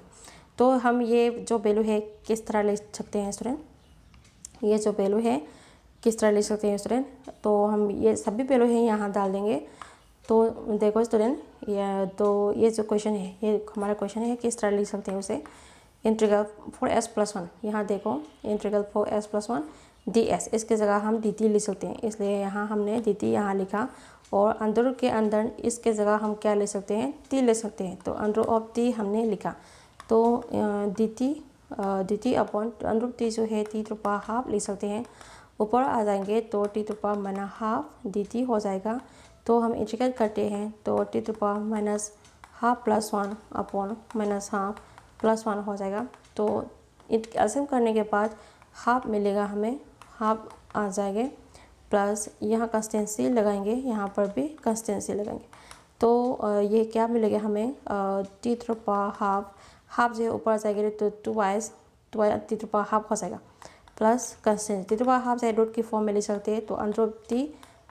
तो हम ये जो वैल्यू है किस तरह लिख सकते हैं स्टूडेंट, ये जो वैल्यू है किस तरह लिख सकते हैं स्टूडेंट, तो हम ये सभी वैल्यू है यहाँ डाल देंगे। तो देखो स्टूडेंट, ये जो क्वेश्चन है ये हमारा क्वेश्चन है किस तरह लिख सकते हैं उसे, इंटीग्रल 4s प्लस 1, यहाँ देखो इंटीग्रल 4s प्लस 1 ds, इसके जगह हम dt लिख सकते हैं, इसलिए यहाँ हमने dt यहाँ लिखा। और अंदर के अंदर इसके जगह हम क्या ले सकते हैं, t ले सकते हैं। तो अंडर ऑफ t हमने लिखा, तो dt upon under of t जो है t टू पावर हाफ लिख सकते हैं। ऊपर आ जाएंगे तो t to power minus half dt हो जाएगा। तो हम इंटीग्रेट करते हैं तो t to power minus half plus 1 upon minus half plus 1 हो जाएगा। तो एल्सियम करने के बाद हाफ मिलेगा हमें, हाफ आ जाएंगे प्लस यहाँ कंस्टेंसी लगाएंगे, यहाँ पर भी कंस्टेंसी लगाएंगे। तो ये क्या मिलेगा हमें, t to the power half, half जो है ऊपर आ जाएगा तो two t to the power half हो जाएगा, plus constancy t to the power half से रूट की फॉर्म में ले सकते हैं, तो under of t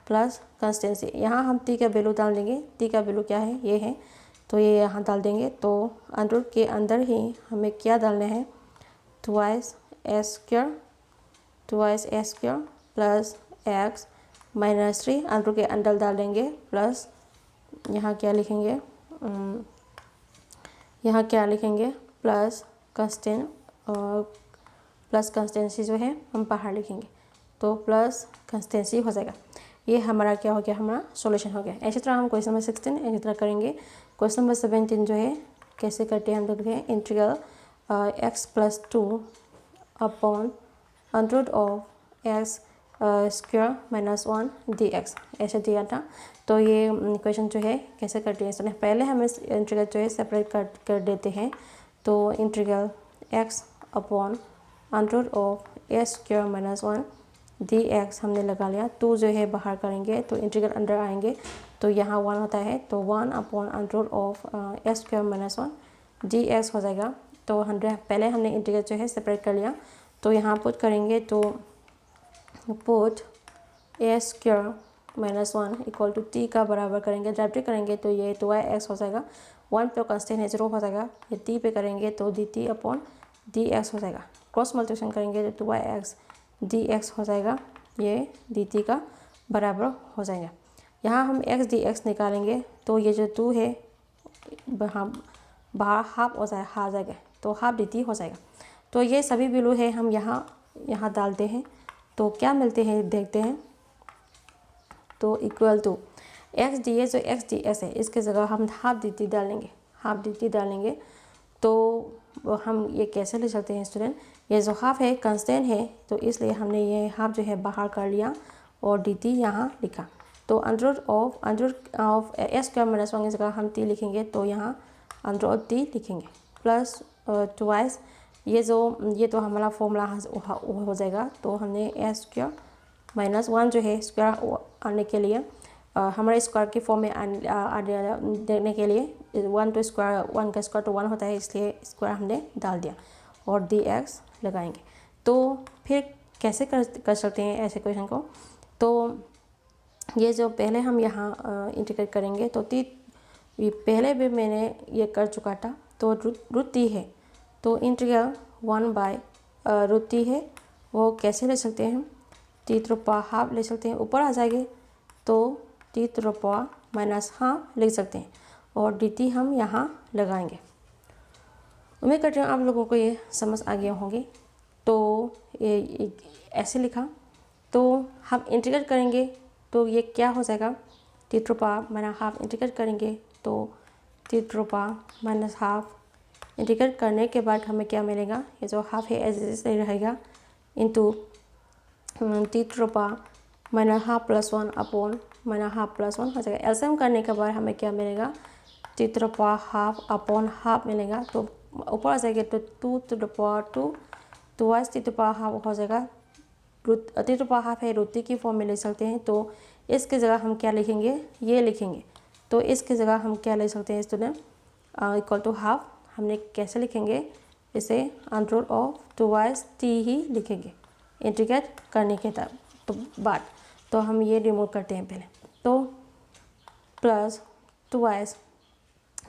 plus constancy. यहाँ हम टी का वैल्यू डाल देंगे, टी का वैल्यू क्या है ये है, तो ये यहाँ डाल देंगे। तो अंडर के अंदर ही हमें क्या डालना है, twice S square plus x minus 3 under के अंदर डाल देंगे, प्लस यहाँ क्या लिखेंगे, प्लस कंस्टेंसी जो है हम बाहर लिखेंगे, तो प्लस कंस्टेंसी हो जाएगा। ये हमारा क्या हो गया, हमारा सॉल्यूशन हो गया। इसी तरह हम क्वेश्चन नंबर 16 इसी तरह करेंगे। क्वेश्चन नंबर 17 जो है कैसे करते हैं हम लोग हैं, integral x plus 2 upon under of x square minus 1 dx ऐसे दिया था। तो ये क्वेश्चन जो है कैसे करते हैं, इसमें पहले हम इस इंटीग्रल जो है सेपरेट कर देते हैं। तो integral x upon under of x square minus 1 dx हमने लगा लिया। 2 जो है बाहर करेंगे तो इंटीग्रल अंदर आएंगे, तो यहाँ 1 होता है, तो 1 upon under of x square minus 1 dx हो जाएगा। तो 100 पहले हमने इंटीग्रल जो है सेपरेट कर लिया, तो यहाँ पुट करेंगे, तो put a square minus 1 equal to t का बराबर करेंगे, डायरेक्ट करेंगे तो ये 2x हो जाएगा, 1 पे कांस्टेंट है 0 हो जाएगा, ये टी पे करेंगे तो dt अपॉन dx हो जाएगा। क्रॉस मल्टीप्लिकेशन करेंगे तो 2x dx हो जाएगा, ये dt का बराबर हो जाएगा। यहाँ हम x dx निकालेंगे, तो ये जो 2 है बाहर हाफ हो जाएगा, तो हाफ dt हो जाएगा। तो ये सभी वैल्यू है हम यहाँ डालते हैं, तो क्या मिलते हैं देखते हैं। तो equal to x d s जो एक्स डी एस है इसके जगह हम हाफ डी टी डालेंगे। तो हम ये कैसे ले सकते हैं स्टूडेंट, ये जो हाफ है कांस्टेंट है, तो इसलिए हमने ये हाफ जो है बाहर कर लिया और डी टी यहाँ लिखा। तो under of S square minus 1 की जगह हम टी लिखेंगे, तो यहाँ अंडर ऑफ टी लिखेंगे, प्लस ट्वाइस ये तो हमारा फॉर्मूला हो जाएगा। तो हमने एस स्क्वायर माइनस 1 जो है स्क्वायर आने के लिए हमारे स्क्वायर की फॉर्म में देने के लिए 1 का स्क्वायर तो 1 होता है, इसलिए स्क्वायर हमने डाल दिया और dx लगाएंगे। तो फिर कैसे कर सकते हैं ऐसे क्वेश्चन को, तो ये जो पहले हम यहाँ इंटीग्रेट करेंगे, तो पहले भी मैंने ये कर चुका था। तो रूट टी है, तो इंटीग्रल 1 बाय रूट टी है, वो कैसे ले सकते हैं, t to the power half ले सकते हैं, ऊपर आ जाएंगे तो t to the power minus half लिख सकते हैं और डी टी हम यहाँ लगाएंगे। उम्मीद करती हूँ आप लोगों को ये समझ आ गया होंगे। तो ये ऐसे लिखा, तो हम इंटीग्रेट करेंगे तो ये क्या हो जाएगा, t to the power minus half integrate करेंगे तो t to the power minus half integrate करने के बाद हमें क्या मिलेगा, ये जो हाफ है ऐसे रहेगा into t to the power minus half plus 1 upon minus half plus 1 हो जाएगा। एलसीएम करने के बाद हमें क्या मिलेगा, t to the power half upon half मिलेगा, तो ऊपर आ जाएगा तो 2 to the power 2 twice t to the power half हो जाएगा। T to the power half है रूट टी की फॉर्म में ले सकते हैं, तो इसकी जगह हम क्या लिखेंगे, ये लिखेंगे। तो इसकी जगह हम क्या ले सकते हैं स्टूडेंट, इक्वल टू हाफ हमने कैसे लिखेंगे, इसे अंडर ऑफ ट्वाइस टी ही लिखेंगे इंटीग्रेट करने के बाद। तो हम ये रिमूव करते हैं पहले, तो प्लस ट्वाइस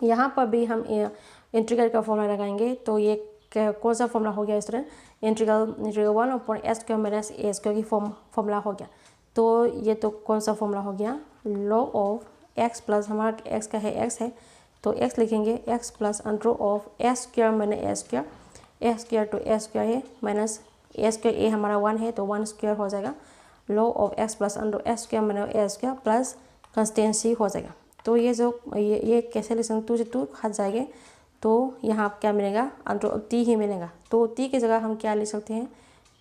यहाँ पर भी हम इंटीग्रल का फॉर्मूला लगाएंगे। तो ये कौन सा फॉर्मूला हो गया student, integral 1 upon S square minus A square की फॉर्मूला हो गया। तो ये तो कौन सा फॉर्मूला हो गया, लॉग ऑफ एक्स प्लस हमारा एक्स का है एक्स है, तो एक्स लिखेंगे x plus under of S square minus A square तो ए स्क्वायर है माइनस ए स्क्वायर, ए हमारा 1 है तो 1 स्क्वायर हो जाएगा, log of X plus under S square minus A square plus consistency हो जाएगा। तो ये जो ये कैसे ले सकते, 2 से 2 हट जाएंगे, तो यहाँ क्या मिलेगा, अंडर ऑफ टी ही मिलेगा। तो टी की जगह हम क्या ले सकते हैं,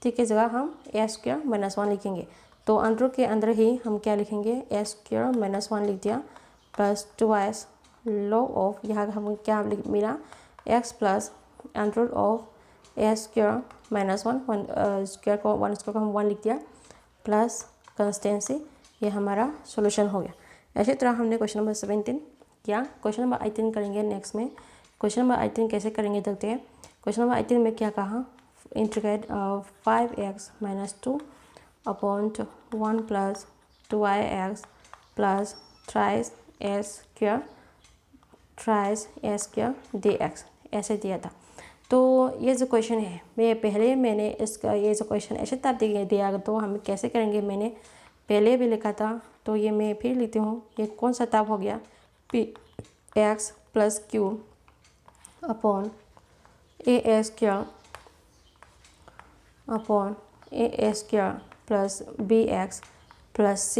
टी की जगह हम ए स्क्वायर माइनस 1 लिखेंगे। तो अंडर के अंदर ही हम क्या लिखेंगे, ए स्क्वायर माइनस 1 लिख दिया, प्लस ट्वाइस लॉग ऑफ यहाँ हम क्या मिला, x plus under of A square minus 1 square को 1 स्क्वायर को हम 1 लिख दिया, प्लस कंस्टेंसी। ये हमारा सॉल्यूशन हो गया। इसी तरह हमने क्वेश्चन नंबर 17 किया। क्वेश्चन नंबर 18 करेंगे नेक्स्ट में। क्वेश्चन नंबर 18 कैसे करेंगे देखते हैं। क्वेश्चन नंबर 18 में क्या कहा, integrate 5x - 2 upon 1 + 2x plus thrice a square dx ऐसे दिया था। तो ये जो क्वेश्चन है मैंने इसका ये जो क्वेश्चन ऐसे टाइप दिया तो हम कैसे करेंगे, मैंने पहले भी लिखा था। तो ये मैं फिर लिखती हूँ, ये कौन सा टाइप हो गया, px + q upon a square plus bx plus c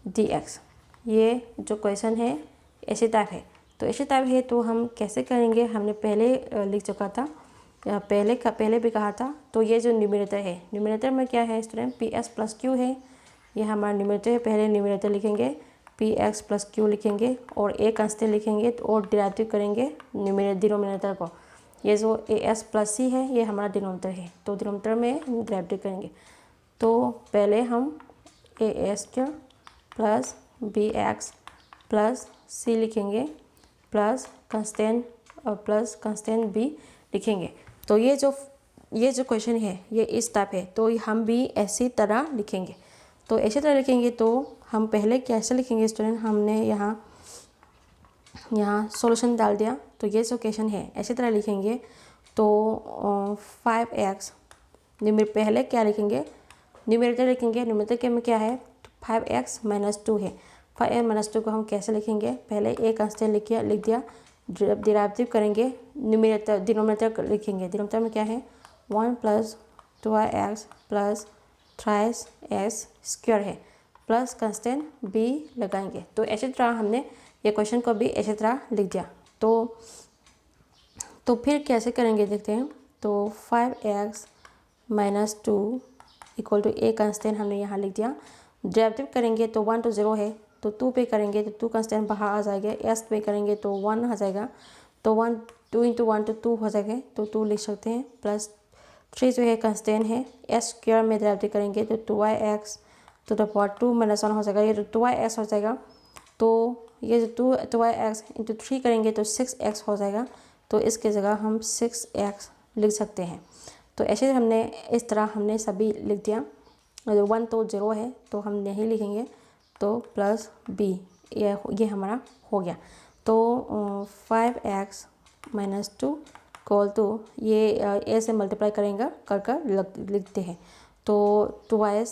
dx। ये जो क्वेश्चन है ऐसे टाइप है। तो ऐसे टाइप है तो हम कैसे करेंगे, हमने पहले लिख चुका था, पहले भी कहा था। तो ये जो न्यूमरेटर है, न्यूमरेटर में क्या है स्टूडेंट, px + q है, ये हमारा न्यूमरेटर है। पहले न्यूमरेटर लिखेंगे, px + q लिखेंगे और a कांस्टेंट लिखेंगे और डिराइव करेंगे डिनोमिनेटर को। ये जो as + c है ये हमारा डिनोमिनेटर है, तो डिनोमिनेटर में डिराइव करेंगे। तो पहले हम a² plus bx plus c लिखेंगे प्लस कंस्टेंट b लिखेंगे। तो ये जो क्वेश्चन है ये इस टाइप है, तो हम भी ऐसी तरह लिखेंगे। तो ऐसी तरह लिखेंगे तो हम पहले कैसे लिखेंगे स्टूडेंट, हमने यहाँ सॉल्यूशन डाल दिया। तो ये जो क्वेश्चन है ऐसी तरह लिखेंगे। तो 5x पहले क्या लिखेंगे, न्यूमरेटर लिखेंगे। न्यूमरेटर में क्या है, 5x - 2 है। 5x - 2 को हम कैसे लिखेंगे, पहले a कांस्टेंट लिख दिया, डिराइव करेंगे, डिनोमिनेटर लिखेंगे। डिनोमिनेटर में क्या है, 1 + 2x plus thrice x square है प्लस कंस्टेंट b लगाएंगे। तो ऐसी तरह हमने ये क्वेश्चन को भी ऐसी तरह लिख दिया। तो फिर कैसे करेंगे देखते हैं। तो 5x - 2 = a कांस्टेंट हमने यहाँ लिख दिया। डिराइव करेंगे तो 1 तो 0 है, तो 2 पे करेंगे तो 2 कांस्टेंट बाहर आ जाएगा। s पे करेंगे तो 1 आ जाएगा। तो 2 × 1 तो 2 हो जाएगा, तो 2 लिख सकते हैं। प्लस 3 जो है कांस्टेंट है, s स्क्वायर में डिराइव करेंगे तो 2y(x) to the power 2 - 1 हो जाएगा। ये तो 2y(x) हो जाएगा। तो ये जो 2y(x) × 3 करेंगे तो 6x हो जाएगा। तो इसके जगह हम 6x लिख सकते हैं। तो ऐसे हमने इस तरह हमने सभी लिख दिया। 1 तो 0 है तो हम नहीं लिखेंगे, तो प्लस b ये हमारा हो गया। तो 5x - 2 = ये a से मल्टीप्लाई करेंगे कर लिखते हैं। तो 2a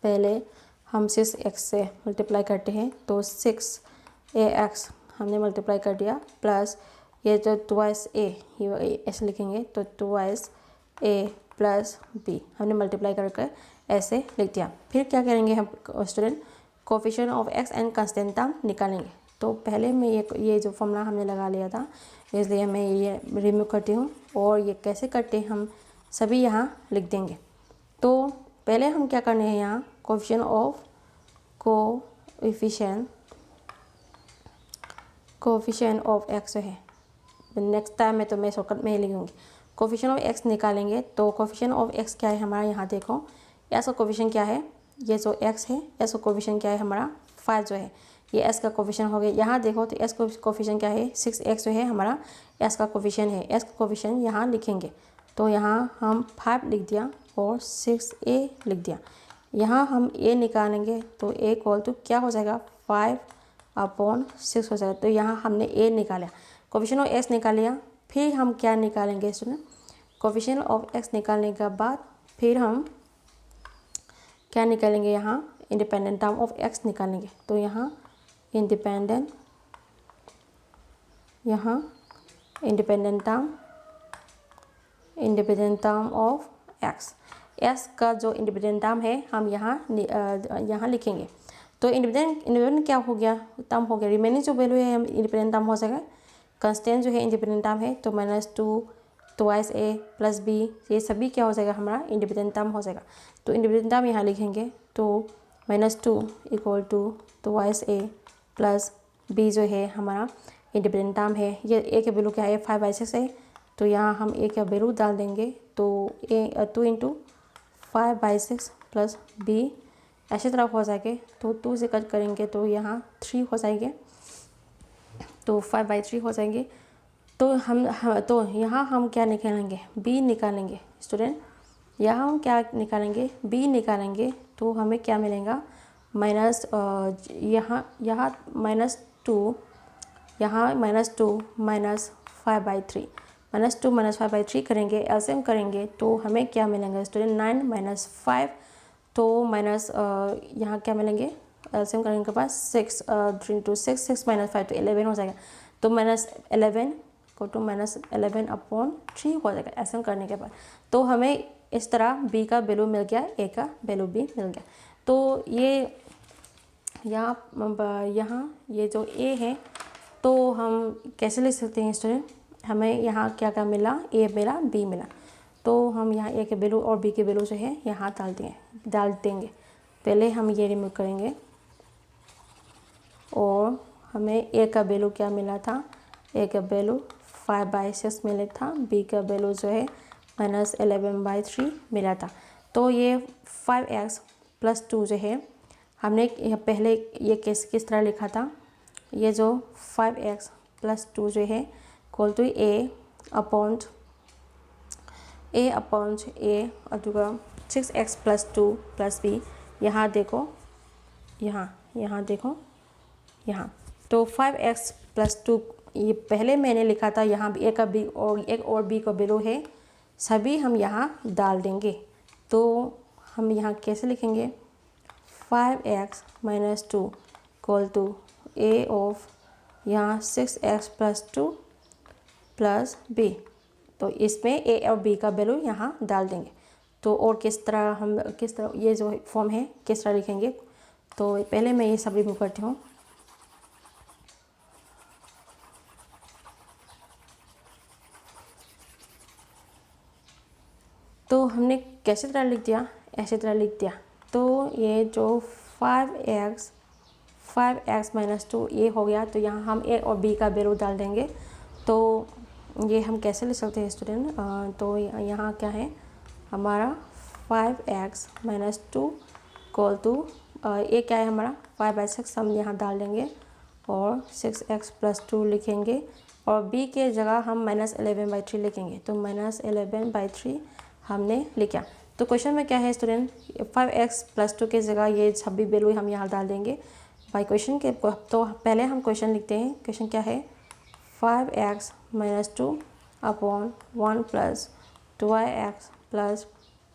पहले हम 6x से मल्टीप्लाई करते हैं, तो 6ax हमने मल्टीप्लाई कर दिया प्लस ये जो 2a ये ऐसे लिखेंगे। तो 2a प्लस b हमने मल्टीप्लाई करके ऐसे लिख दिया। फिर क्या करेंगे हम student, coefficient of x and constant term निकालेंगे। तो पहले में ये जो फॉर्मूला हमने लगा लिया था, इसलिए मैं ये रिमूव करती हूँ और ये कैसे करते हैं हम सभी यहाँ लिख देंगे। तो पहले हम क्या करने हैं, यहाँ कोफिशिएंट ऑफ x है। नेक्स्ट टाइम में तो मैं शॉर्टकट में ही लिखूँगी। कोफिशिएंट ऑफ x निकालेंगे। तो कोफिशिएंट ऑफ x क्या है हमारा, यहाँ देखो s का कोफिशिएंट क्या है, ये जो x है s का कोफिशिएंट क्या है हमारा 5 जो है, ये s का कोफिशिएंट हो गया। यहाँ देखो तो s का कोफिशिएंट क्या है, 6x जो है हमारा s का कोफिशिएंट है। s का कोफिशिएंट यहाँ लिखेंगे। तो यहाँ हम 5 लिख दिया और 6a लिख दिया। यहाँ हम a निकालेंगे तो a = क्या हो जाएगा, 5/6 हो जाएगा। तो यहाँ हमने a निकाला, कोफिशिएंट ऑफ x निकाल लिया। फिर हम क्या निकालेंगे स्टूडेंट, कोफिशिएंट ऑफ x निकालने के बाद फिर हम क्या निकालेंगे, यहाँ इंडिपेंडेंट टर्म ऑफ x निकालेंगे। तो यहाँ इंडिपेंडेंट टर्म ऑफ x का जो इंडिपेंडेंट टर्म है हम यहाँ लिखेंगे। तो इंडिपेंडेंट क्या हो गया, टर्म हो गया। रिमेनिंग जो वैल्यू है हम इंडिपेंडेंट टर्म हो जाएगा। कंस्टेंट जो है इंडिपेंडेंट टर्म है, तो -2 2a प्लस b ये सभी क्या हो जाएगा हमारा इंडिपेंडेंट टर्म हो जाएगा। तो इंडिपेंडेंट टर्म यहाँ लिखेंगे। तो -2 = 2a प्लस b जो है हमारा इंडिपेंडेंट टर्म है। ये a के वैल्यू क्या है, 5/6 है। तो यहाँ हम a का वैल्यू डाल देंगे। तो 2 × 5/6 प्लस b ऐसी तरह हो जाएगा। तो 2 से कट करेंगे तो यहाँ 3 हो जाएंगे। तो 5/3 हो जाएंगे। तो यहाँ हम क्या निकालेंगे, b निकालेंगे स्टूडेंट। यहाँ हम क्या निकालेंगे, b निकालेंगे। तो हमें क्या मिलेगा, माइनस यहाँ -2, यहाँ -2 -5/3, -2 -5/3 करेंगे, एलसीएम करेंगे तो हमें क्या मिलेंगे स्टूडेंट, 9 - 5। तो माइनस यहाँ क्या मिलेंगे, एलसीएम करेंगे के पास 6, 3 × 6, 6 - 5 तो 11 हो जाएगा। तो -11 को टू -11/3 हो जाएगा एलसीएम करने के बाद। तो हमें इस तरह b का वैल्यू मिल गया, a का वैल्यू भी मिल गया। तो ये यहाँ ये जो a है तो हम कैसे लिख सकते हैं स्टूडेंट, हमें यहाँ क्या क्या मिला, a मिला, b मिला। तो हम यहाँ a के वैल्यू और b के वैल्यू जो है यहाँ डाल देंगे। पहले हम ये रिमूव करेंगे और हमें a का वैल्यू क्या मिला था, a का वैल्यू 5/6 मिला था, b का वैल्यू जो है -11/3 मिला था। तो ये 5x + 2 जो है हमने पहले ये किस तरह लिखा था, ये जो 5x + 2 जो है equal to a upon a अथवा 6x + 2 + b। यहाँ देखो, यहाँ देखो, यहाँ तो 5x + 2 ये पहले मैंने लिखा था, यहाँ भी एक और b का वैल्यू है, सभी हम यहाँ डाल देंगे। तो हम यहाँ कैसे लिखेंगे, 5x - 2 equal to a of यहाँ 6x + 2 + b। तो इसमें a और b का वैल्यू यहाँ डाल देंगे। तो और किस तरह ये जो फॉर्म है किस तरह लिखेंगे, तो पहले मैं ये सब रिमूव करती हूँ। तो हमने कैसे तरह लिख दिया, ऐसे तरह लिख दिया। तो ये जो 5x - 2 ये हो गया। तो यहाँ हम a और b का वैल्यू डाल देंगे। तो ये हम कैसे लिख सकते हैं स्टूडेंट, तो यहाँ क्या है हमारा 5x - 2 इक्वल टू ए क्या है हमारा 5/6 हम यहाँ डाल देंगे और 6x + 2 लिखेंगे और b के जगह हम -11/3 लिखेंगे। तो -11/3 हमने लिखा। तो क्वेश्चन में क्या है स्टूडेंट, 5x + 2 के जगह ये सभी वैल्यू हम यहाँ डाल देंगे बाई क्वेश्चन के। तो पहले हम क्वेश्चन लिखते हैं। क्वेश्चन क्या है, 5x - 2 upon 1 + 2x +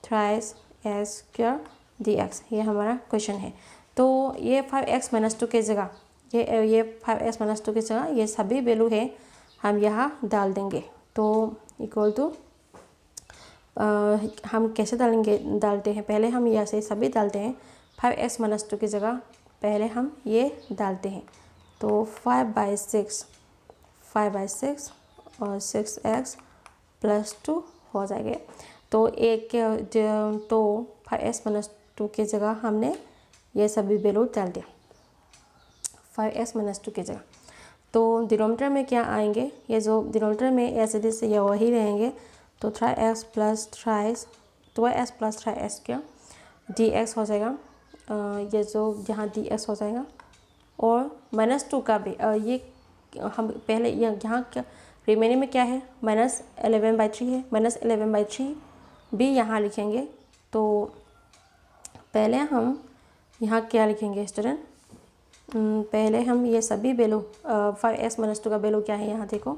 3s² dx, ये हमारा क्वेश्चन है। तो ये 5x - 2 के जगह ये 5x - 2 के जगह ये सभी वैल्यू है हम यहाँ डाल देंगे। तो इक्वल टू हम कैसे डालते हैं, पहले हम यहाँ से सभी डालते हैं। 5x - 2 की जगह पहले हम ये डालते हैं। तो 5/6 और 6x + 2 हो जाएगा। तो तो 5x - 2 की जगह हमने ये सभी वैल्यू डाल दिया 5x - 2 की जगह। तो डिनोमिनेटर में क्या आएंगे, ये जो डिनोमिनेटर में ऐसे जैसे ये वही रहेंगे। तो 3x + 3s 2x + 3s² dx हो जाएगा। ये जो यहाँ dx हो जाएगा और -2 का भी ये हम पहले यहाँ क्या रिमेनिंग में क्या है, -11/3 है, -11/3 भी यहाँ लिखेंगे। तो पहले हम यहाँ क्या लिखेंगे स्टूडेंट, पहले हम ये सभी वैल्यू 5x - 2 का वैल्यू क्या है, यहाँ देखो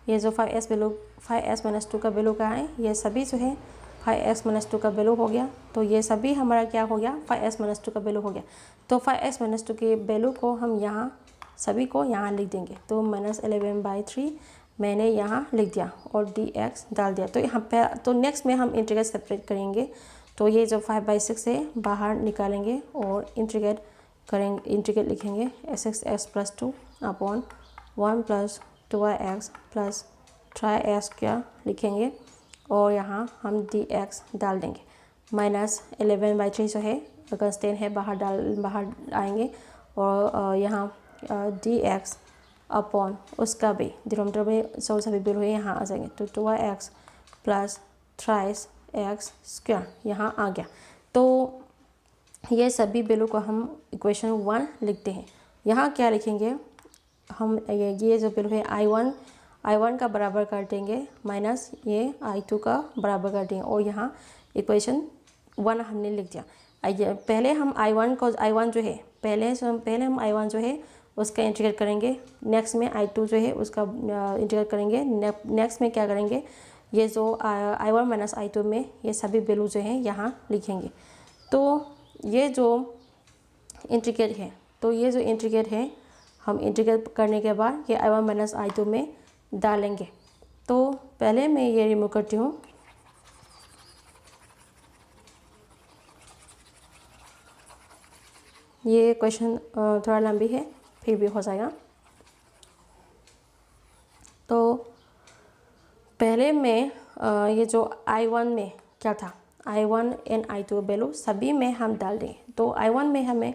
ये जो 5x - 2 का वैल्यू क्या है, ये सभी जो है 5x - 2 का वैल्यू हो गया। तो ये सभी हमारा क्या हो गया, 5x - 2 का वैल्यू हो गया। तो 5x - 2 के वैल्यू को हम यहाँ सभी को यहाँ लिख देंगे। तो -11/3 मैंने यहाँ लिख दिया और dx डाल दिया। तो यहाँ पे तो नेक्स्ट में हम इंटीग्रेट सेपरेट करेंगे। तो ये जो 5/6 है बाहर निकालेंगे और इंटीग्रेट लिखेंगे 6x + 2 अपॉन 1 + 2x + 3s² लिखेंगे और यहाँ हम dx डाल देंगे। -11/3 जो है कंस्टेंट है बाहर आएंगे और यहाँ dx अपॉन उसका भी डिनोमिनेटर में सभी वैल्यू है यहाँ आ जाएंगे। तो 2x + 3x² यहाँ आ गया। तो ये सभी वैल्यू को हम इक्वेशन 1 लिखते हैं। यहाँ क्या लिखेंगे, हम ये जो वैल्यू है I1 का बराबर कर देंगे माइनस ये I2 का बराबर कर देंगे, और यहाँ इक्वेशन 1 हमने लिख दिया। पहले हम I1 जो है पहले हम I1 जो है उसका इंटीग्रेट करेंगे, नेक्स्ट में I2 जो है उसका इंटीग्रेट करेंगे, नेक्स्ट में क्या करेंगे, ये जो I1 माइनस I2 में ये सभी वैल्यू जो है यहाँ लिखेंगे। तो ये जो इंटीग्रेट है, हम इंटीग्रेट करने के बाद ये I1 माइनस I2 में डालेंगे। तो पहले मैं ये रिमूव करती हूँ। ये क्वेश्चन थोड़ा लंबी है, फिर भी हो जाएगा। तो पहले में ये जो I1 में क्या था, I1 एंड I2 वैल्यू सभी में हम डाल देंगे। तो I1 में हमें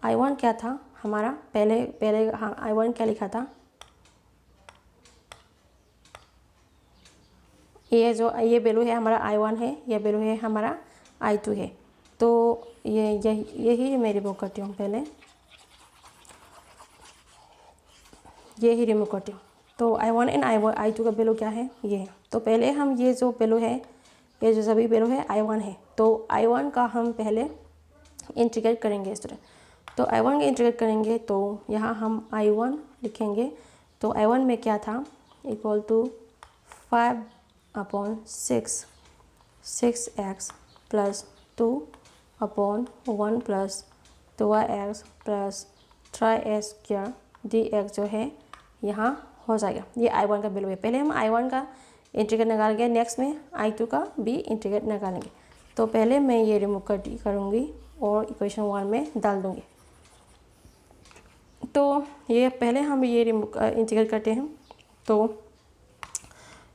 I1 क्या था हमारा, पहले हाँ I1 क्या लिखा था, ये वैल्यू है हमारा I1 है, ये वैल्यू है हमारा I2 है। तो यही मैं रिमूव करती हूँ, पहले यही रिमूव करती हूँ। तो I1 एंड I2 का वैल्यू क्या है, ये है। तो पहले हम ये जो वैल्यू है, ये जो सभी वैल्यू है I1 है, तो I1 का हम पहले इंटीग्रेट करेंगे स्टूडेंट। तो I1 का इंटीग्रेट करेंगे तो यहाँ हम I1 लिखेंगे। तो I1 में क्या था, equal to 5/6 6x plus 2/1 plus 2x plus 3x² dx जो है यहाँ हो जाएगा। ये I1 का वैल्यू है। पहले हम I1 का इंटीग्रेट निकालेंगे, नेक्स्ट में I2 का भी इंटीग्रेट निकालेंगे। तो पहले मैं ये रिमूव करूँगी और इक्वेशन 1 में डाल दूँगी। तो ये पहले हम ये इंटीग्रेट करते हैं। तो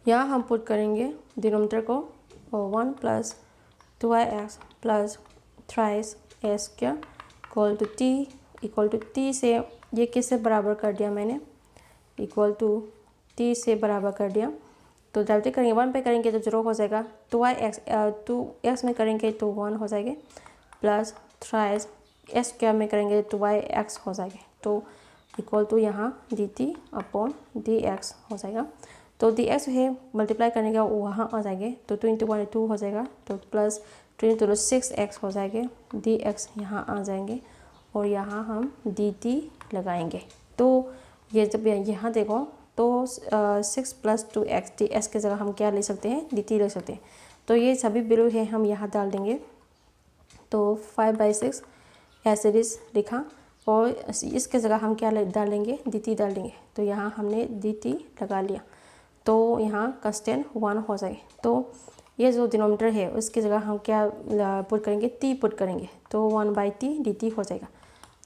यहाँ हम पुट करेंगे डिनोमिनेटर को 1 plus 2x plus 3x² equal to t से ये किससे बराबर कर दिया मैंने, इक्वल टू t से बराबर कर दिया। तो डालते करेंगे 1 पे करेंगे तो 0 हो जाएगा, 2x में करेंगे तो 1 हो जाएगा, प्लस 3x² में करेंगे तो yx हो जाएगा। तो इक्वल टू यहाँ dt/dx हो जाएगा। तो dx है मल्टीप्लाई करने का वहाँ आ जाएगा, तो 2 × 1 2 हो जाएगा, तो प्लस 2 × 6x हो जाएगा, dx यहाँ आ जाएंगे और यहाँ हम dt लगाएंगे। तो ये जब यहाँ देखो तो 6 + 2x dx की जगह हम क्या ले सकते हैं, dt ले सकते हैं। तो ये सभी वैल्यू है हम यहाँ डाल देंगे। तो 5/6 ऐसे लिखा और इसके जगह हम क्या डालेंगे, dt डाल देंगे। तो यहाँ हमने dt लगा लिया, तो यहाँ कांस्टेंट 1 हो जाएगा। तो ये जो डिनोमिनेटर है उसकी जगह हम क्या पुट करेंगे, t पुट करेंगे, तो 1/t dt हो जाएगा।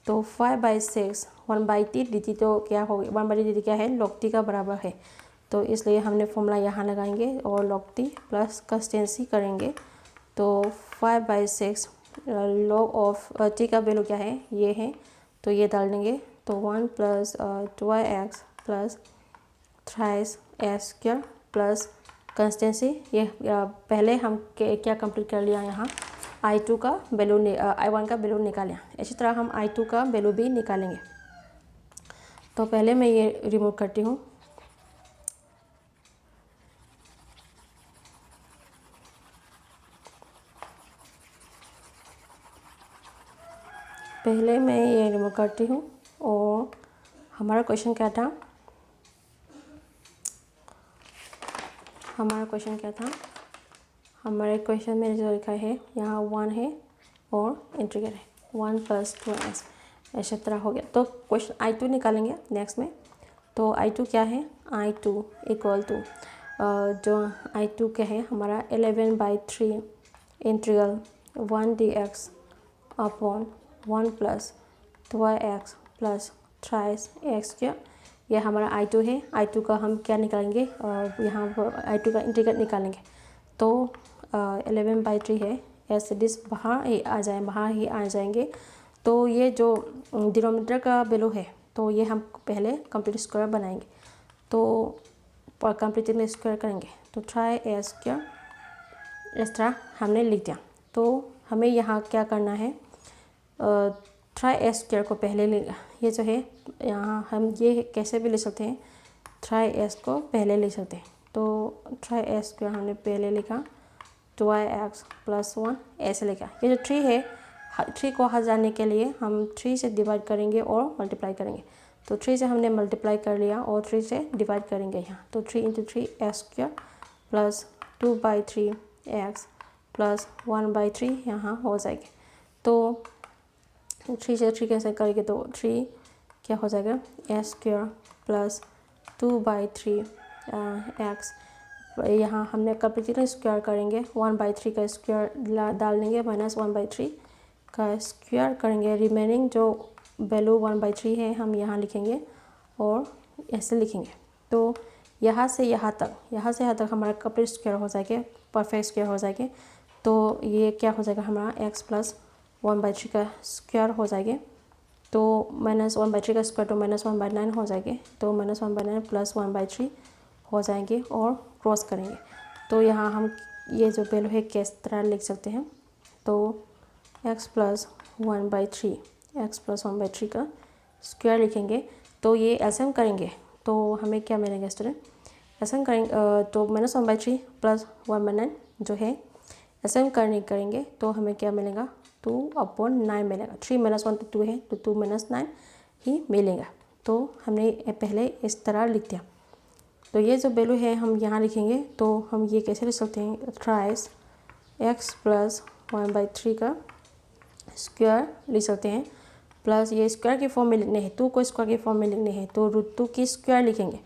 तो 5/6 1/t dt तो क्या हो गया, 1/t dt क्या है, log t का बराबर है। तो इसलिए हमने फॉर्मूला यहाँ लगाएंगे और log t प्लस कांस्टेंसी करेंगे। तो 5/6 log ऑफ t का वैल्यू क्या है, ये है, तो ये डाल देंगे। तो 1 plus 2x plus 3x² plus consistency, ये पहले हम क्या कंप्लीट कर लिया, यहाँ I2 का वैल्यू I1 का वैल्यू निकालें। इसी तरह हम I2 का वैल्यू भी निकालेंगे। तो पहले मैं ये रिमूव करती हूँ। पहले मैं ये रिमूव करती हूँ और हमारा क्वेश्चन क्या था, हमारे क्वेश्चन में जो लिखा है यहाँ 1 है और इंटीग्रेट है 1 + 2x, ऐसे तरह हो गया। तो क्वेश्चन I2 निकालेंगे नेक्स्ट में। तो I2 क्या है, I2 इक्वल टू जो I2 क्या है हमारा 11/3 integral 1 dx/1 plus 2x plus 3x²। यह हमारा I2 है। I2 का हम क्या निकालेंगे, यहाँ पर I2 का इंटीग्रेट निकालेंगे। तो 11/3 है, ऐसे डिस बाहर ही आ जाएंगे। तो ये जो डिनोमिनेटर का वैल्यू है, तो ये हम पहले कंप्लीट स्क्वायर बनाएंगे। तो कंप्लीट स्क्वायर करेंगे तो 3x² इस तरह हमने लिख दिया। तो हमें यहाँ क्या करना है, 3x² को पहले ये जो है यहाँ हम ये कैसे भी ले सकते हैं, ट्राई एस को पहले ले सकते हैं। तो ट्राई एस को हमने पहले लिखा 2x + 1 ऐसे लिखा। ये जो 3 है, 3 को हटाने के लिए हम 3 से डिवाइड करेंगे और मल्टीप्लाई करेंगे। तो 3 से हमने मल्टीप्लाई कर लिया और 3 से डिवाइड करेंगे यहाँ। तो 3 × 3 x² + 2/3x + 1/3 यहाँ हो जाएगी। तो 3 से 3 कैंसिल करेंगे तो 3 क्या हो जाएगा, s² + 2/3x। यहाँ हमने कंप्लीटली स्क्वायर करेंगे, 1/3 का स्क्वायर डाल देंगे, -1/3 का स्क्वायर करेंगे। रिमेनिंग जो वैल्यू 1/3 है हम यहाँ लिखेंगे और ऐसे लिखेंगे। तो यहाँ से यहाँ तक हमारा कंप्लीट स्क्वायर हो जाएगा, परफेक्ट स्क्वायर हो जाएगा। तो ये क्या हो जाएगा हमारा x + 1/3 का स्क्वायर हो जाएगा। तो -1/3 का स्क्वायर तो -1/9 हो जाएगी। तो -1/9 + 1/3 हो जाएंगे और क्रॉस करेंगे। तो यहाँ हम ये जो वैल्यू है किस तरह लिख सकते हैं, तो x + 1/3 का स्क्वायर लिखेंगे। तो ये एलसीएम करेंगे तो हमें क्या मिलेगा स्टूडेंट, एलसीएम करेंगे तो -1/3 + 1/9 जो है एलसीएम करेंगे तो हमें क्या मिलेगा, 2/9 मिलेगा। 3 - 1 तो 2 है, तो 2 - 9 ही मिलेगा। तो हमने पहले इस तरह लिख दिया। तो ये जो वैल्यू है हम यहाँ लिखेंगे। तो हम ये कैसे लिख सकते हैं, ट्राइस x + 1/3 का स्क्वायर लिख सकते हैं, प्लस ये स्क्वायर की फॉर्म में लिखने हैं, 2 को स्क्वायर की फॉर्म में लिखने हैं तो √2 की स्क्वायर लिखेंगे।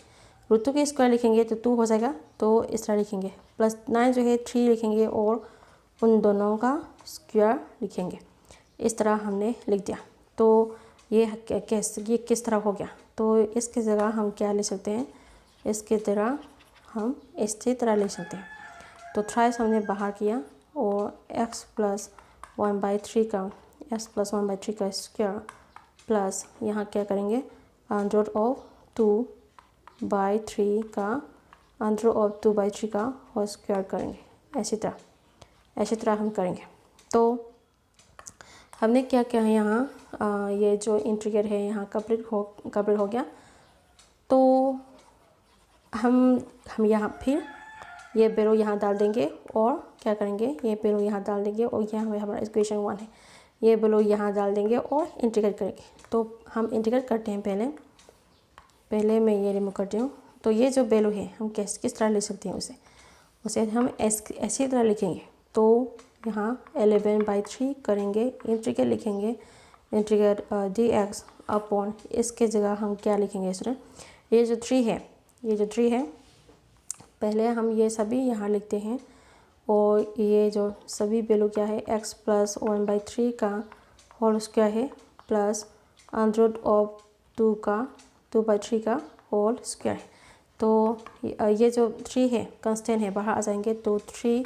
√2 की स्क्वायर लिखेंगे तो 2 हो जाएगा, तो इस तरह लिखेंगे। +9 जो है 3 लिखेंगे और उन दोनों का स्क्वायर लिखेंगे। इस तरह हमने लिख दिया। तो ये किस तरह हो गया, तो इसकी जगह हम क्या लिख सकते हैं, इसकी तरह हम इसी तरह लिख सकते हैं। तो थ्राइस हमने बाहर किया और x + 1/3 का स्क्वायर प्लस यहाँ क्या करेंगे, √2/3 का √2/3 का होल स्क्वायर करेंगे। ऐसी तरह हम करेंगे। तो हमने क्या किया है यहाँ, ये जो इंटीग्रल है यहाँ कंप्लीट हो गया। तो हम यहाँ फिर ये वैल्यू यहाँ डाल देंगे और क्या करेंगे, ये वैल्यू यहाँ डाल देंगे और यहाँ हमारा इक्वेशन 1 है, ये वैल्यू यहाँ डाल देंगे और इंटीग्रेट करेंगे। तो हम इंटीग्रेट करते हैं, पहले मैं ये रिमूव करती हूँ। तो ये जो वैल्यू है हम किस तरह लिख सकते हैं, उसे हम ऐसी तरह लिखेंगे। तो यहाँ 11/3 करेंगे, इंटीग्रेट लिखेंगे, इंटीग्रेट dx अपॉन इसके जगह हम क्या लिखेंगे स्टूडेंट, ये जो 3 है पहले हम ये सभी यहाँ लिखते हैं और ये जो सभी वैल्यू क्या है, x + 1/3 का होल स्क्वायर है प्लस √2/3 का होल स्क्वायर है। तो ये जो 3 है कांस्टेंट है, बाहर आ जाएंगे तो 3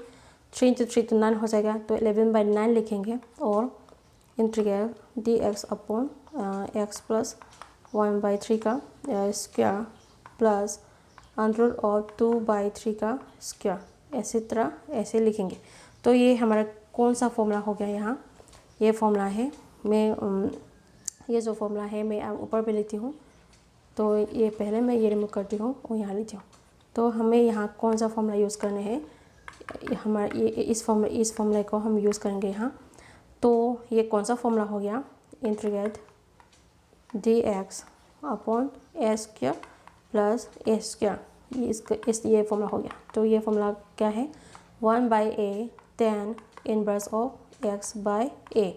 × 3 तो 9 हो जाएगा। तो 11/9 लिखेंगे और इंटीग्रल dx अपॉन x + 1/3 का स्क्वायर प्लस √2/3 का स्क्वायर, ऐसी तरह ऐसे लिखेंगे। तो ये हमारा कौन सा फॉर्मूला हो गया, यहाँ ये फॉर्मूला है। ये जो फॉर्मूला है मैं ऊपर पे लिखती हूँ। तो ये पहले मैं ये रिमूव करती हूँ और यहाँ लिखती हूँ। तो हमें यहाँ कौन सा फॉर्मूला यूज़ करना है, हमारा ये इस फॉर्मूला को हम यूज़ करेंगे यहाँ। तो ये कौन सा फॉर्मूला हो गया, integrate dx upon a² plus a², ये फॉर्मूला हो गया। तो ये फॉर्मूला क्या है, 1/a tan inverse of x/a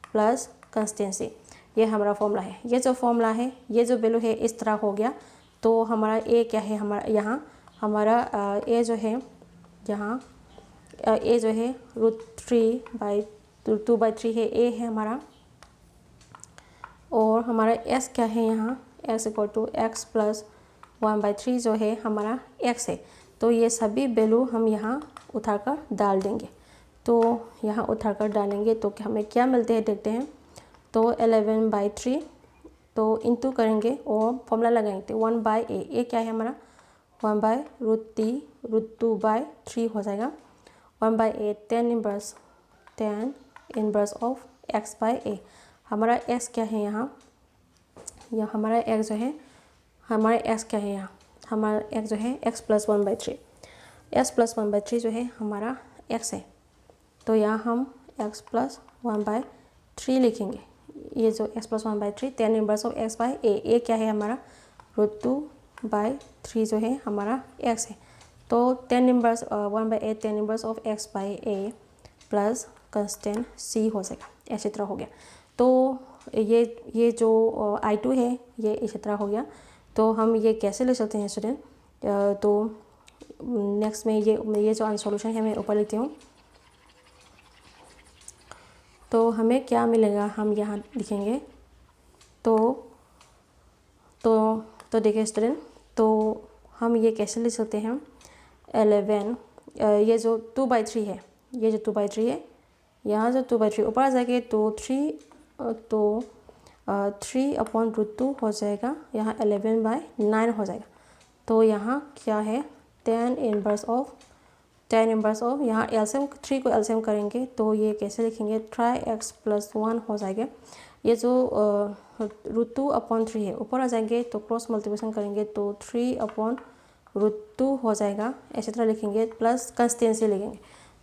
plus consistency, ये हमारा फॉर्मूला है। ये जो फॉर्मूला है, ये जो वैल्यू है इस तरह हो गया। तो हमारा a क्या है, हमारा यहाँ हमारा a जो है, यहाँ a जो है √2/3 है, a है हमारा। और हमारा s क्या है, यहाँ s = x + 1/3 जो है हमारा x है। तो ये सभी वैल्यू हम यहाँ उठा कर डाल देंगे। तो यहाँ उठा कर डालेंगे तो हमें क्या मिलते हैं देखते हैं। तो 11/3 तो इंटू करेंगे और फॉर्मूला लगाएंगे 1/a, ये क्या है हमारा 1/√2/3 हो जाएगा। 1/a tan inverse of x/a, हमारा x क्या है यहाँ यहाँ हमारा x जो है, हमारा x क्या है, यहाँ हमारा x जो है x प्लस 1/3, x प्लस 1/3 जो है हमारा x है। तो यहाँ हम x प्लस 1/3 लिखेंगे। ये जो x plus 1/3 tan inverse of x by A क्या है हमारा √2/3 जो है हमारा x है। तो tan inverse 1/8 tan inverse of x by a plus constant c हो जाएगा, ऐसी तरह हो गया। तो ये जो I2 है ये इसी तरह हो गया। तो हम ये कैसे ले सकते हैं स्टूडेंट, तो नेक्स्ट में ये जो सॉल्यूशन है मैं ऊपर लिखती हूँ। तो हमें क्या मिलेगा हम यहाँ लिखेंगे। तो देखिए स्टूडेंट, तो हम ये कैसे ले सकते हैं 11 ये जो 2/3 है, ये जो 2/3 है, यहाँ जो 2/3 ऊपर आ जाएगा तो 3/√2 हो जाएगा, यहाँ 11/9 हो जाएगा। तो यहाँ क्या है tan इनवर्स ऑफ यहाँ एलसीएम 3 को एलसीएम करेंगे तो ये कैसे लिखेंगे 3x प्लस 1 हो जाएगा। ये जो √2/3 है ऊपर आ जाएंगे तो क्रॉस मल्टीप्लिकेशन करेंगे तो 3/√2 हो जाएगा, ऐसी तरह लिखेंगे प्लस कंस्टेंसी लिखेंगे।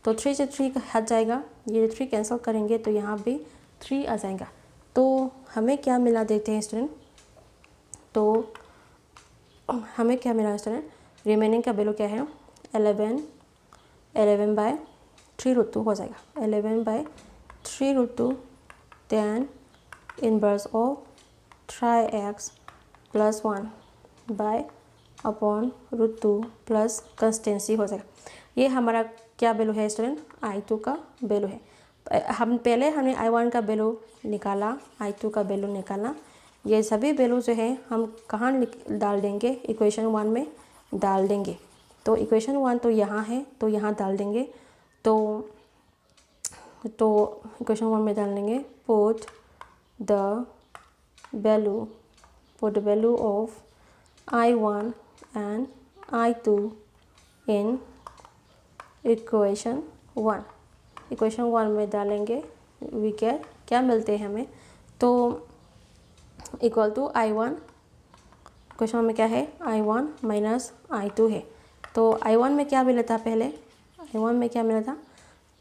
तो 3 से 3 हट जाएगा, ये 3 कैंसिल करेंगे तो यहाँ भी 3 आ जाएगा। तो हमें क्या मिला देखते हैं स्टूडेंट। तो हमें क्या मिला स्टूडेंट, रिमेनिंग का वैल्यू क्या है 11/3√2 हो जाएगा। 11/3√2 tan inverse of 3x plus 1 /√2 plus consistency हो जाएगा। ये हमारा क्या वैल्यू है स्टूडेंट, I2 का वैल्यू है। हमने I1 का वैल्यू निकाला, I2 का वैल्यू निकाला। ये सभी वैल्यू जो है हम कहाँ डाल देंगे, इक्वेशन 1 में डाल देंगे। तो इक्वेशन 1 तो यहाँ है तो यहाँ डाल देंगे। तो इक्वेशन 1 में डाल देंगे put the value of I1 and I2 in equation 1। Equation 1 में डालेंगे वी क्या मिलते हैं हमें, तो इक्वल टू I1, क्वेश्चन में क्या है I1 माइनस I2 है। तो I1 में क्या मिला था पहले, I1 में क्या मिला था,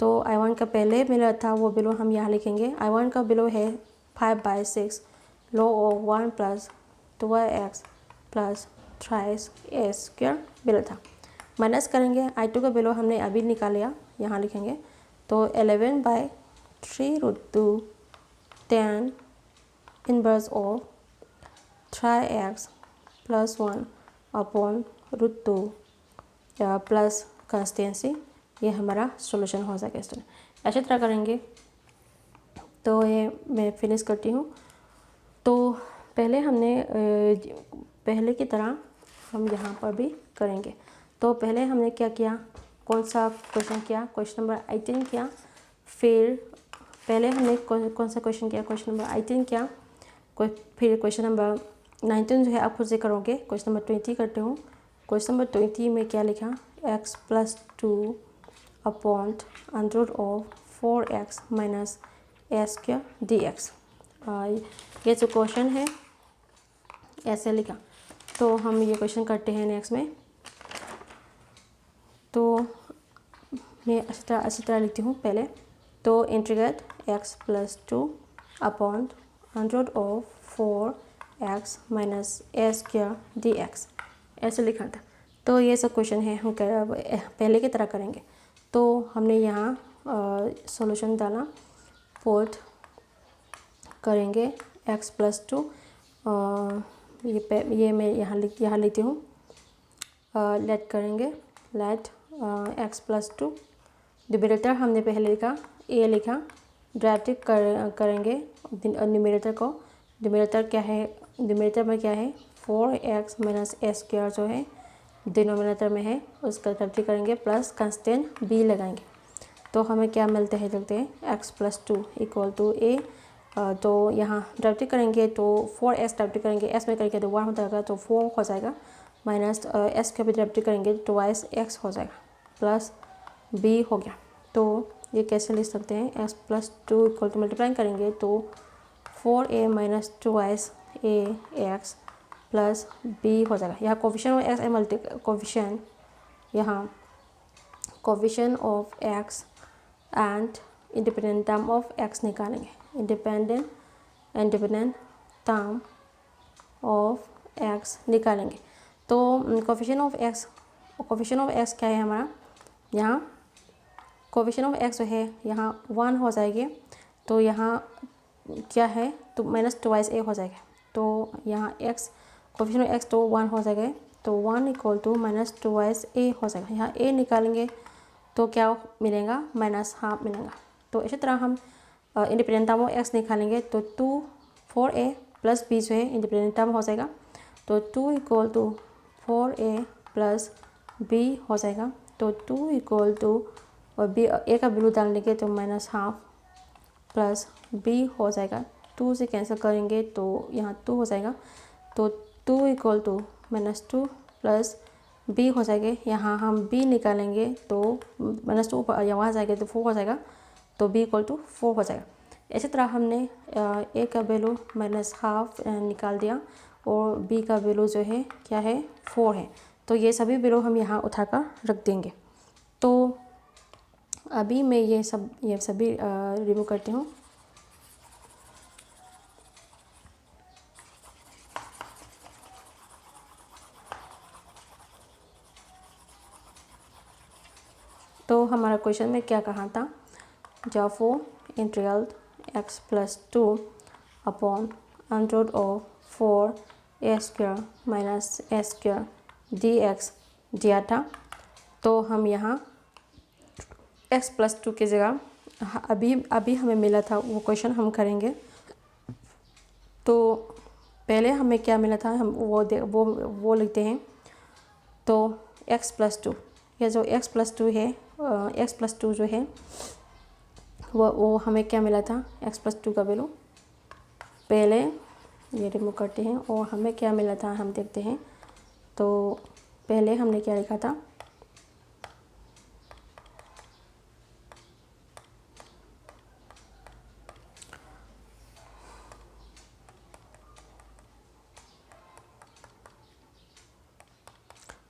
तो I1 का पहले मिला था वो वैल्यू हम यहाँ लिखेंगे। I1 का वैल्यू है 5/6 log of 1 plus 2x plus 3x² मिला था। माइनस करेंगे I2 का वैल्यू हमने अभी निकाल लिया, यहाँ लिखेंगे। तो 11/3√2 tan inverse of 3x plus 1/√2 plus consistency, ये हमारा सॉल्यूशन हो जाएगा स्टूडेंट। ऐसे तरह करेंगे। तो ये मैं फिनिश करती हूँ। तो पहले की तरह हम यहाँ पर भी करेंगे। तो पहले हमने क्या किया, कौन सा क्वेश्चन किया, क्वेश्चन नंबर 18 किया। फिर पहले हमने कौन सा क्वेश्चन किया, क्वेश्चन नंबर 18 किया। फिर क्वेश्चन नंबर 19 जो है आप खुद से करोगे। क्वेश्चन नंबर 20 करते हूँ। क्वेश्चन नंबर 20 में क्या लिखा, x plus 2/√4x minus s² dx। ये जो क्वेश्चन है ऐसे लिखा। तो हम ये क्वेश्चन करते हैं नेक्स्ट में। तो मैं अच्छी तरह लिखती हूँ पहले। तो integrate x plus 2/√4x minus s² dx ऐसे लिखा था। तो ये सब क्वेश्चन है, हम पहले की तरह करेंगे। तो हमने यहाँ सॉल्यूशन डाला, पुट करेंगे x प्लस 2, ये मैं यहाँ लिखती हूँ। लेट करेंगे, लेट x प्लस 2 डिनोमिनेटर हमने पहले लिखा a लिखा, डेरिवेटिव करेंगे न्यूमरेटर को। डिनोमिनेटर क्या है, डिनोमिनेटर में क्या है 4x माइनस s² जो है डिनोमिनेटर में है, उसका डेरिवेटिव करेंगे प्लस कंस्टेंट b लगाएंगे। तो हमें क्या मिलते हैं देखते हैं, x plus 2 equal to a। तो यहाँ डेरिवेटिव करेंगे तो 4x डेरिवेटिव करेंगे, s में करेंगे तो 1 हो जाएगा तो 4 हो जाएगा, माइनस s का भी डेरिवेटिव करेंगे तो twice x हो जाएगा, प्लस b हो गया। तो ये कैसे लिख सकते हैं, x plus 2 equal to multiply करेंगे तो 4a माइनस 2x ए एक्स प्लस बी हो जाएगा। यहाँ कोफिशिएंट ऑफ एक्स यहाँ coefficient of x and independent term of x निकालेंगे। इंडिपेंडेंट टर्म ऑफ एक्स निकालेंगे। तो कोफिशिएंट ऑफ एक्स क्या है हमारा, यहाँ कोफिशिएंट ऑफ एक्स जो है यहाँ 1 हो जाएगी, तो यहाँ क्या है तो माइनस ट्वाइस ए हो जाएगा। तो यहाँ एक्स कोफिशिएंट ऑफ एक्स तो 1 हो जाएगा, तो 1 इक्वल टू माइनस ट्वाइस ए हो जाएगा। यहाँ ए निकालेंगे तो क्या मिलेगा, माइनस हाफ मिलेगा। तो इसी तरह हम इंडिपेंडेंट टर्म ऑफ एक्स निकालेंगे तो 4a प्लस बी जो है इंडिपेंडेंट टर्म हो जाएगा। तो 2 equal to 4a plus b हो जाएगा। तो 2 इक्वल टू और बी ए का वैल्यू डाल देंगे तो माइनस हाफ प्लस बी हो जाएगा। 2 से कैंसिल करेंगे तो यहाँ 2 हो जाएगा। तो 2 equal to minus 2 plus b हो जाएगा। यहाँ हम बी निकालेंगे तो माइनस 2 यहाँ जाएगा तो 4 हो जाएगा। तो बी इक्वल टू 4 हो जाएगा। इसी तरह हमने ए का वैल्यू माइनस हाफ निकाल दिया और बी का वैल्यू जो है क्या है 4 है। तो ये सभी वैल्यू हम यहाँ उठाकर रख देंगे। तो अभी मैं ये सभी रिमूव करती हूँ। तो हमारा क्वेश्चन में क्या कहा था, therefore integral x plus 2 upon under of 4a square minus a square dx दिया था। तो हम यहाँ x प्लस 2 की जगह अभी हमें मिला था वो क्वेश्चन हम करेंगे। तो पहले हमें क्या मिला था हम वो लिखते हैं। तो x प्लस 2, ये जो x प्लस 2 है x प्लस 2 जो है वो हमें क्या मिला था, x प्लस 2 का वैल्यू पहले ये रिमूव करते हैं और हमें क्या मिला था हम देखते हैं। तो पहले हमने क्या लिखा था,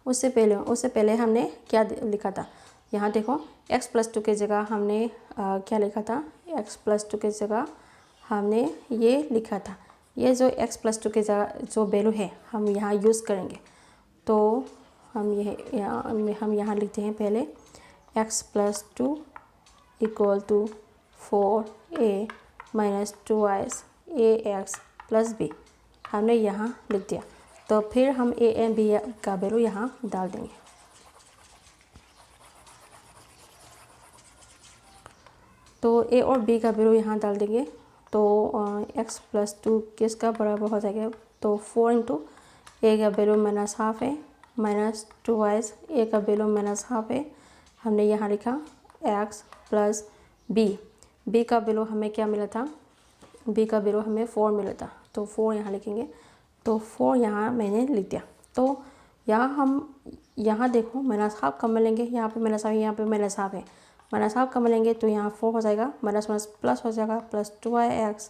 उससे पहले हमने क्या लिखा था, यहाँ देखो x प्लस 2 की जगह हमने क्या लिखा था, x प्लस 2 की जगह हमने ये लिखा था। ये जो x प्लस 2 की जगह जो वैल्यू है हम यहाँ यूज़ करेंगे। तो हम यहाँ लिखते हैं पहले x plus 2 equal to 4a minus 2x ax plus b हमने यहाँ लिख दिया। तो फिर हम a एंड b का वैल्यू यहाँ डाल देंगे। तो a और b का वैल्यू यहाँ डाल देंगे। तो x प्लस 2 किसका बराबर हो जाएगा, तो 4 इंटू a का वैल्यू माइनस हाफ है माइनस 2y a का वैल्यू माइनस हाफ है। हमने यहाँ लिखा x प्लस b का वैल्यू हमें क्या मिला था, b का वैल्यू हमें 4 मिला था। तो 4 यहाँ लिखेंगे। तो 4 यहाँ मैंने लिख दिया। तो यहाँ देखो माइनस हाफ कम लेंगे, यहाँ पे माइनस हाफ, यहाँ पे माइनस हाफ है, माइनस हाफ कम लेंगे तो यहाँ 4 हो जाएगा, माइनस माइनस प्लस हो जाएगा, प्लस 2x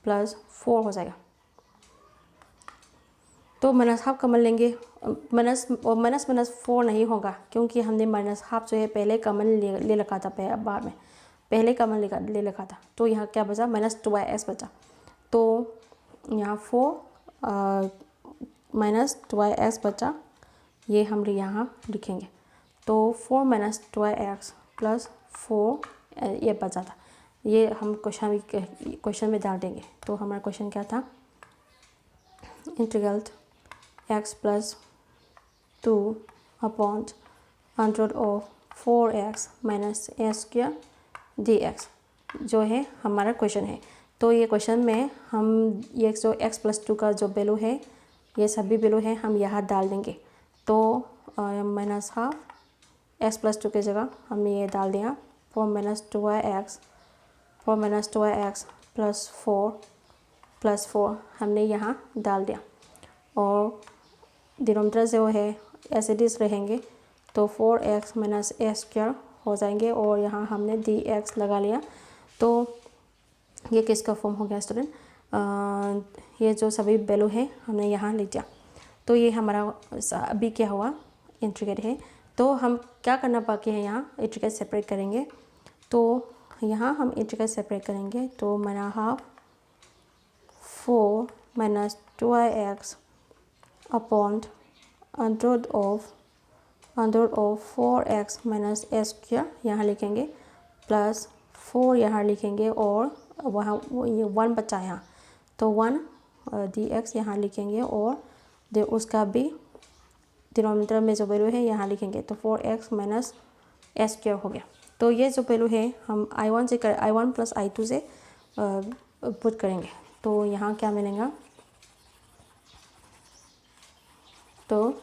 प्लस 4 हो जाएगा। तो माइनस हाफ कमन लेंगे, माइनस 4 नहीं होगा क्योंकि हमने माइनस हाफ जो है पहले कमन ले रखा था, बाद में पहले कमन ले रखा था। तो यहाँ क्या बचा, माइनस 2x बचा। तो यहाँ 4 माइनस 2x बचा, ये हम यहाँ लिखेंगे। तो 4 माइनस 2x प्लस 4 ये बचा था, ये हम क्वेश्चन में डाल देंगे। तो हमारा क्वेश्चन क्या था, integral x plus 2 upon under of 4x minus a square dx जो है हमारा क्वेश्चन है। तो ये क्वेश्चन में हम ये जो x प्लस 2 का जो वैल्यू है, ये सभी वैल्यू है हम यहाँ डाल देंगे। तो माइनस हाफ x प्लस 2 की जगह हमने ये डाल दिया 4 माइनस 2x प्लस 4 हमने यहाँ डाल दिया। और डिनोमिनेटर जो है ऐसे डिस रहेंगे तो 4x माइनस a स्क्वायर हो जाएंगे और यहाँ हमने dx लगा लिया। तो ये किसका फॉर्म हो गया स्टूडेंट, ये जो सभी वैल्यू है हमने यहाँ लिख दिया। तो ये हमारा अभी क्या हुआ, इंटीग्रेट है। तो हम क्या करना बाकी है, यहाँ इंटीग्रेट सेपरेट करेंगे। तो यहाँ हम इंटीग्रेट सेपरेट करेंगे, तो मेरा half 4 minus 2x upon under of 4x minus S square यहाँ लिखेंगे, प्लस 4 यहाँ लिखेंगे, और वहाँ ये 1 बचा यहाँ, तो 1 dx यहाँ लिखेंगे, और उसका भी डिनोमिनेटर में जो वैल्यू है यहाँ लिखेंगे, तो 4x माइनस एस स्क्वायर हो गया। तो ये जो वैल्यू है हम I1 प्लस I2 से पुट करेंगे। तो यहाँ क्या मिलेगा, तो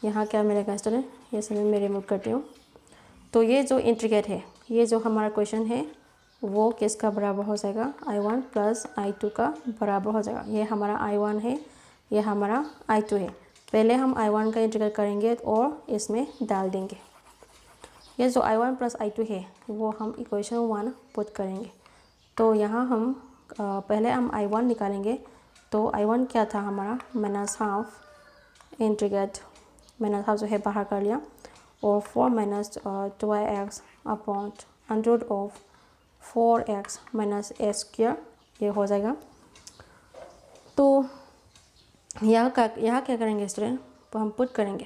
यहाँ क्या मिलेगा स्टूडेंट, ये समय मैं रिमूव करती हूँ। तो ये जो इंटीग्रेट है, ये जो हमारा क्वेश्चन है वो किसका बराबर हो जाएगा, I1 प्लस I2 का बराबर हो जाएगा। ये हमारा I1 है, ये हमारा I2 है। पहले हम I1 का इंटीग्रेट करेंगे और इसमें डाल देंगे। ये जो I1 प्लस I2 है वो हम इक्वेशन 1 पुट करेंगे। तो यहाँ हम पहले हम I1 निकालेंगे। तो I1 क्या था हमारा, minus half integrate, minus half जो है बाहर कर लिया, और 4 minus 2x upon under of 4x minus S square, ये हो जाएगा। तो यहाँ क्या करेंगे स्टूडेंट, तो हम पुट करेंगे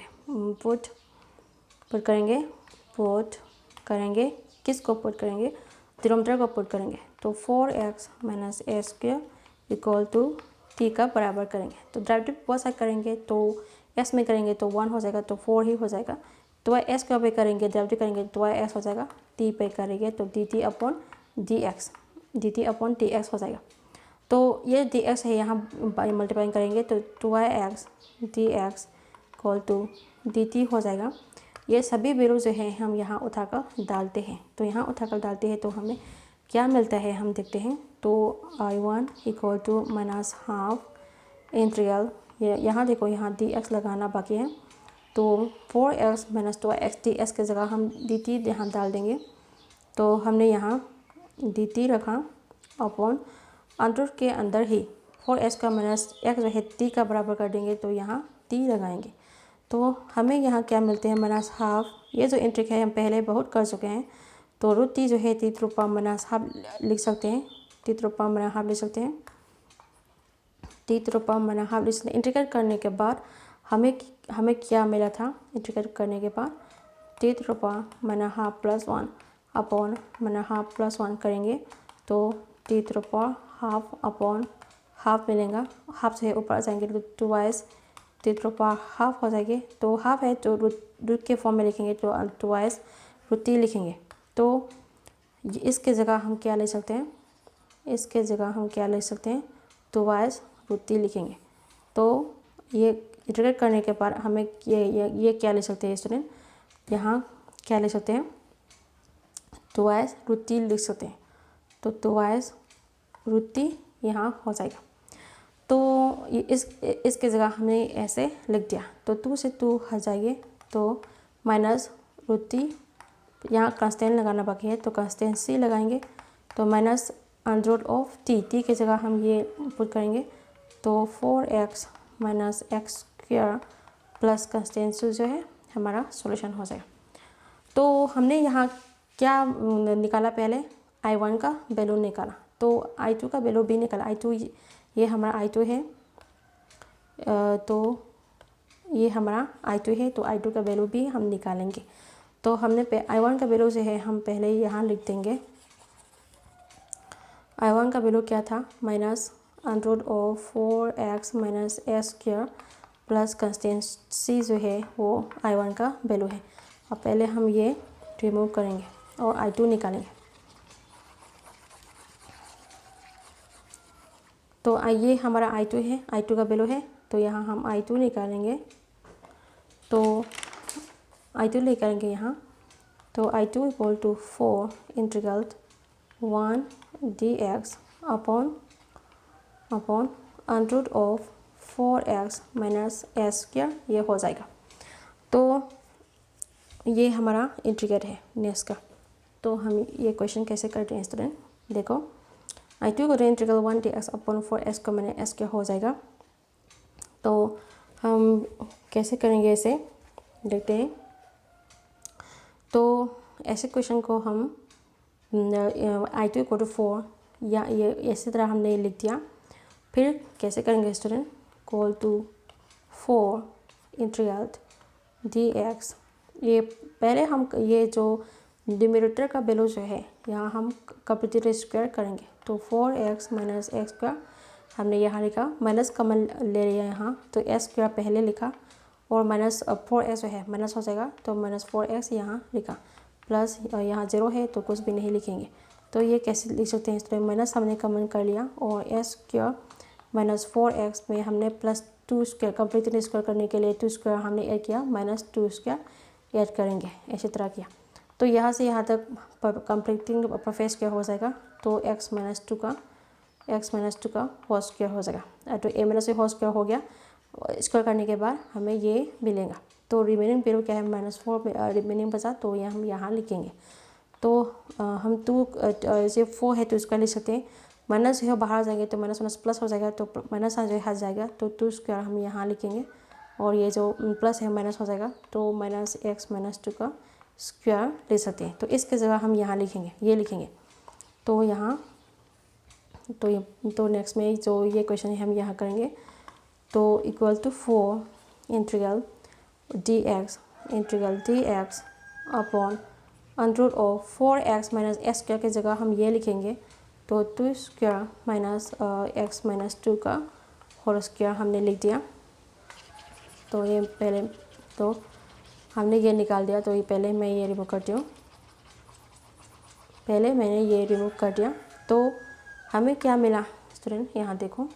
किसको पुट करेंगे, डिनोमिनेटर को पुट करेंगे। तो 4x minus S square equal to t का बराबर करेंगे। तो डेरिवेटिव बहुत सारा करेंगे, तो s में करेंगे तो 1 हो जाएगा, तो 4 ही हो जाएगा। तो s का पे करेंगे, डेरिवेटिव करेंगे तो s हो जाएगा, t पे करेंगे तो dt अपॉन dx हो जाएगा। तो ये dx है, यहाँ मल्टीप्लाई करेंगे तो 2x dx equal to dt हो जाएगा। ये सभी वैल्यू जो है हम यहाँ उठाकर डालते हैं। तो यहाँ उठाकर डालते हैं तो हमें क्या मिलता है हम देखते हैं। तो I1 equal to minus half integral, यहाँ देखो यहाँ dx लगाना बाकी है, तो 4x माइनस 2x dx की जगह हम dt यहाँ डाल देंगे। तो हमने यहाँ dt रखा अपॉन अंडर के अंदर ही 4x का माइनस x जो है t का बराबर कर देंगे, तो यहाँ t लगाएंगे। तो हमें यहाँ क्या मिलते हैं, माइनस हाफ। ये जो इंट्रिक है हम पहले बहुत कर चुके हैं, तो रूट टी जो है t to power minus half लिख सकते हैं, t to power minus half लिख सकते हैं, t to power minus half लिख सकते हैं। इंटीग्रेट करने के बाद हमें क्या मिला था, इंटीग्रेट करने के बाद t to power minus half plus 1 upon minus half plus 1 करेंगे, तो t to power half upon half मिलेगा। हाफ से ऊपर आ जाएंगे तो 2y T to power half हो जाएगी। तो हाफ है तो रूट के फॉर्म में लिखेंगे, तो 2y रूट टी लिखेंगे। तो इसके जगह हम क्या ले सकते हैं, 2y रूट टी लिखेंगे। तो ये इंटीग्रेट करने के बाद हमें ये क्या ले सकते हैं स्टूडेंट, यहाँ क्या ले सकते हैं, 2y रूट टी लिख सकते हैं। तो 2y रूट टी यहाँ हो जाएगा। तो ये इसके जगह हमने ऐसे लिख दिया। तो 2 से 2 हट जाएंगे, तो माइनस रूट टी, यहाँ कांस्टेंट लगाना बाकी है तो कांस्टेंट सी लगाएंगे। तो माइनस अंडर ऑफ टी की जगह हम ये पुट करेंगे, तो 4x minus x square plus constant C जो है हमारा सॉल्यूशन हो जाएगा। तो हमने यहाँ क्या निकाला, पहले I1 का वैल्यू निकाला, तो I2 का वैल्यू भी निकाला। I2 ये हमारा I2 है, तो ये हमारा I2 है, तो I2 का वैल्यू भी हम निकालेंगे। तो हमने I1 का वैल्यू जो है हम पहले यहाँ लिख देंगे। I1 का वैल्यू क्या था, minus under of 4x minus S square plus constant C जो है वो I1 का वैल्यू है। अब पहले हम ये रिमूव करेंगे और I2 निकालेंगे। तो ये हमारा I2 है, I2 का वैल्यू है, तो यहाँ हम I2 निकालेंगे। तो I2 निकालेंगे यहाँ, तो I2 equal to 4 integral 1 dx upon under of 4x minus S square, ये हो जाएगा। तो ये हमारा इंटीग्रेट है नेक्स्ट का। तो हम ये क्वेश्चन कैसे करते हैं स्टूडेंट, देखो I2 को इंटीग्रल 1 dx अपॉन 4x को मैंने s क्या हो जाएगा। तो हम कैसे करेंगे इसे देखते हैं। तो ऐसे क्वेश्चन को हम I2 इक्वल टू 4 या ये इसी तरह हमने लिख दिया। फिर कैसे करेंगे student, equal to 4 integral dx। ये पहले हम ये जो न्यूमरेटर का वैल्यू जो है यहाँ हम कंप्लीटली स्क्वायर करेंगे। तो 4x माइनस एक्स स्क्वायर हमने यहाँ लिखा, माइनस कॉमन ले लिया यहाँ, तो एक्स स्क्वायर पहले लिखा और माइनस 4x जो है माइनस हो जाएगा, तो माइनस 4x यहाँ लिखा, प्लस यहाँ 0 है तो कुछ भी नहीं लिखेंगे। तो ये कैसे लिख सकते हैं, इसमें माइनस हमने कॉमन कर लिया और एक्स स्क्वायर माइनस 4x में हमने प्लस 2 स्क्वायर कंप्लीटली स्क्वायर करने के लिए 2 स्क्वायर हमने ऐड किया, माइनस 2 स्क्वायर ऐड करेंगे, इसी तरह किया। तो यहाँ से यहाँ तक कंप्लीटिंग परफेक्ट स्क्वायर हो जाएगा। तो x माइनस टू का होल स्क्वायर हो जाएगा। तो a माइनस होल स्क्वायर हो गया, स्क्वायर करने के बाद हमें ये मिलेगा। तो रिमेनिंग वैल्यू क्या है, -4 रिमेनिंग बचा, तो ये हम यहाँ लिखेंगे। तो हम 2 ये 4 है तो इसका लिख सकते हैं, माइनस है बाहर जाएंगे तो माइनस माइनस प्लस हो जाएगा, तो माइनस आ जाएगा, तो 2 स्क्वायर हम यहाँ लिखेंगे और ये जो प्लस है माइनस हो जाएगा, तो माइनस एक्स माइनस 2 का स्क्वायर ले सकते हैं। तो इसके जगह हम यहाँ लिखेंगे, ये लिखेंगे। तो यहाँ तो नेक्स्ट में जो ये क्वेश्चन है हम यहाँ करेंगे। तो equal to 4 integral dx upon under of 4x minus x square की जगह हम ये लिखेंगे। तो 2 स्क्वायर माइनस एक्स माइनस 2 का होल स्क्वायर हमने लिख दिया। तो ये पहले तो हमने ये निकाल दिया, तो ये पहले मैं ये रिमूव करती हूँ, पहले मैंने ये रिमूव कर दिया। तो हमें क्या मिला स्टूडेंट, यहाँ देखो।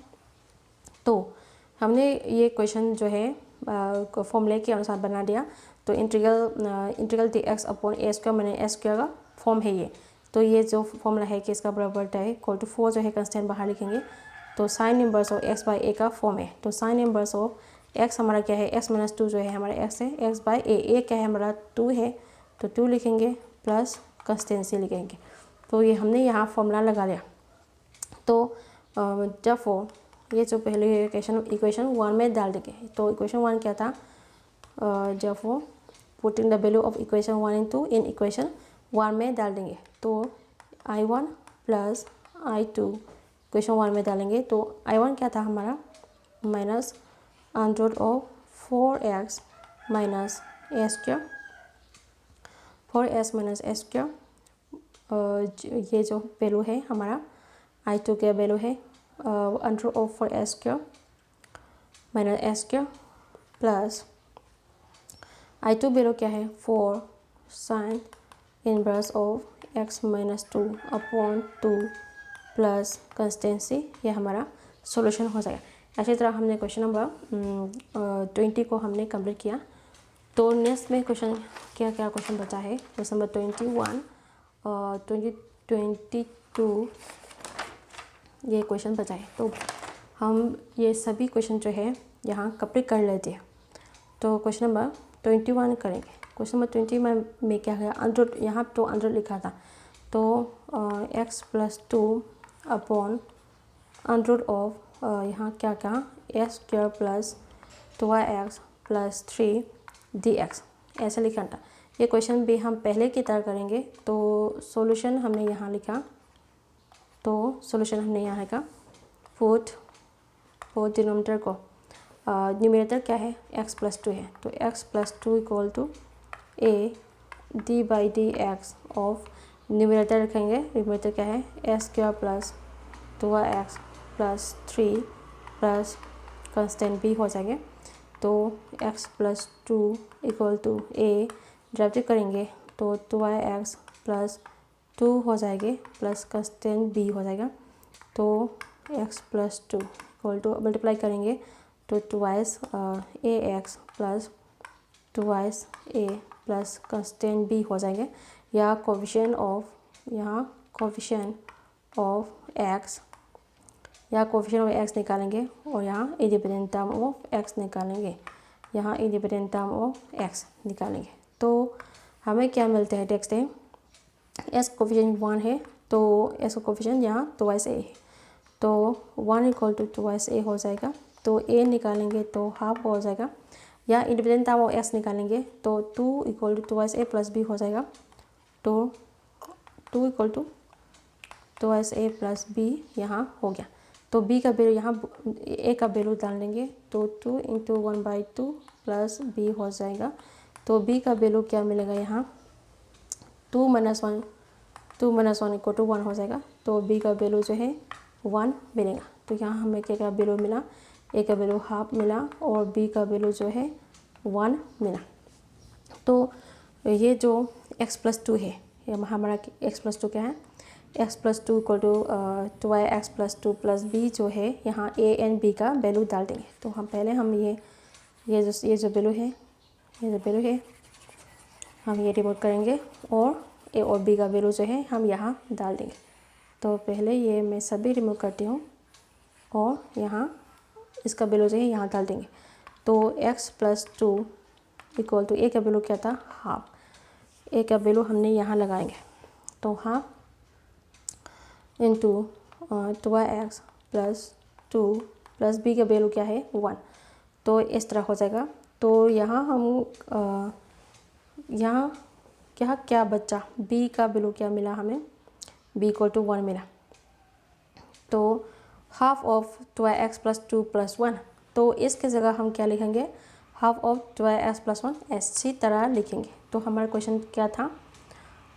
तो हमने ये क्वेश्चन जो है फॉर्मूले के अनुसार बना दिया। तो इंटीग्रल dx अपॉन ए स्क्वायर मैंने एस स्क्वायर का फॉर्म है ये। तो ये जो फॉर्मूला है कि इसका बराबर है इक्वल टू 4 जो है कंस्टेंट बाहर लिखेंगे। तो sine inverse of x by A का फॉर्म है। तो साइन इनवर्स ऑफ x हमारा क्या है, x माइनस 2 जो है हमारा x है, x बाई ए क्या है हमारा 2 है, तो 2 लिखेंगे प्लस कंस्टेंसी लिखेंगे। तो ये हमने यहाँ फॉर्मूला लगा लिया। तो जब ये जो पहले इक्वेशन 1 में डाल देंगे। तो इक्वेशन 1 क्या था, जब putting the value of equation 1 in equation 1 में डाल देंगे। तो I1 प्लस I2 इक्वेशन 1 में डालेंगे। तो I1 क्या था हमारा, minus under of 4x minus A square, 4s minus A square, ये जो वैल्यू है हमारा I2 का वैल्यू है under of 4s square minus A square, plus I2 value क्या है 4 sign inverse of x minus 2 upon 2 plus consistency, ये हमारा सॉल्यूशन हो जाएगा। ऐसी तरह हमने क्वेश्चन नंबर 20 को हमने कंप्लीट किया। तो नेक्स्ट में क्वेश्चन क्या क्वेश्चन बचा है, क्वेश्चन नंबर 21 और 22 ये क्वेश्चन बचा है। तो हम ये सभी क्वेश्चन जो है यहाँ कंप्लीट कर लेते हैं। तो क्वेश्चन नंबर 21 करेंगे। क्वेश्चन नंबर 21 में क्या है, अंडर, यहाँ तो अंडर लिखा था, तो x plus 2 upon under of यहाँ क्या x square plus 2x plus 3 dx ऐसा लिखा था। ये क्वेश्चन भी हम पहले की तरह करेंगे। तो सॉल्यूशन हमने यहाँ लिखा, तो सॉल्यूशन हमने यहाँ लिखा फोर्थ डिनोमिनेटर को, न्यूमरेटर क्या है x प्लस 2 है, तो x plus 2 equal to a d by d x of, numerator रखेंगे, न्यूमरेटर क्या है x square plus 2x plus 3 plus constant b हो जाएंगे। तो x plus 2 equal to a derivative करेंगे तो 2x प्लस 2 हो जाएंगे प्लस कंस्टेंट b हो जाएगा। तो x plus 2 equal to multiply करेंगे तो 2x ax plus 2x a plus constant b हो जाएंगे, या कोफिशिएंट ऑफ x निकालेंगे और यहाँ इंडिपेंडेंट टर्म ऑफ x निकालेंगे, यहाँ इंडिपेंडेंट टर्म ऑफ x निकालेंगे। तो हमें क्या मिलते हैं, टेक्स्ट है s कोफिशिएंट 1 है तो एक्स का कोफिशिएंट यहाँ ट्वाइस ए है, तो 1 इक्वल टू ट्वाइस ए हो जाएगा। तो ए निकालेंगे तो हाफ हो जाएगा, या इंडिपेंडेंट टर्म ऑफ एक्स निकालेंगे तो 2 equal to twice a plus b हो जाएगा। तो 2 equal to twice a plus b यहाँ हो गया। तो बी का वैल्यू यहाँ ए का वैल्यू डाल देंगे, तो 2 इंटू 1/2 प्लस बी हो जाएगा। तो बी का वैल्यू क्या मिलेगा यहाँ 2 - 1 इक्वल टू 1 हो जाएगा। तो बी का वैल्यू जो है 1 मिलेगा। तो यहाँ हमें क्या क्या वैल्यू मिला, ए का वैल्यू हाफ मिला और बी का वैल्यू जो है 1 मिला। तो ये जो x+2 है, ये हमारा x+2 क्या है, x+2 equal to 2x+2 plus B जो है यहाँ ए एंड बी का वैल्यू डाल देंगे। तो हम पहले हम ये जो वैल्यू है हम ये रिमूव करेंगे और ए और बी का वैल्यू जो है हम यहाँ डाल देंगे। तो पहले ये मैं सभी रिमूव करती हूँ और यहाँ इसका वैल्यू जो है यहाँ डाल देंगे। तो x+2 इक्वल टू ए का वैल्यू क्या था हाफ, ए का वैल्यू हमने यहाँ लगाएंगे। तो half into 2x+2 plus b का वैल्यू क्या है 1, तो इस तरह हो जाएगा। तो यहाँ हम यहाँ क्या बचा, b का वैल्यू क्या मिला हमें, b इक्वल टू 1 मिला। तो हाफ ऑफ 2x+2 प्लस 1, तो इसके जगह हम क्या लिखेंगे हाफ ऑफ 2x+1 इसी तरह लिखेंगे। तो हमारा क्वेश्चन क्या था,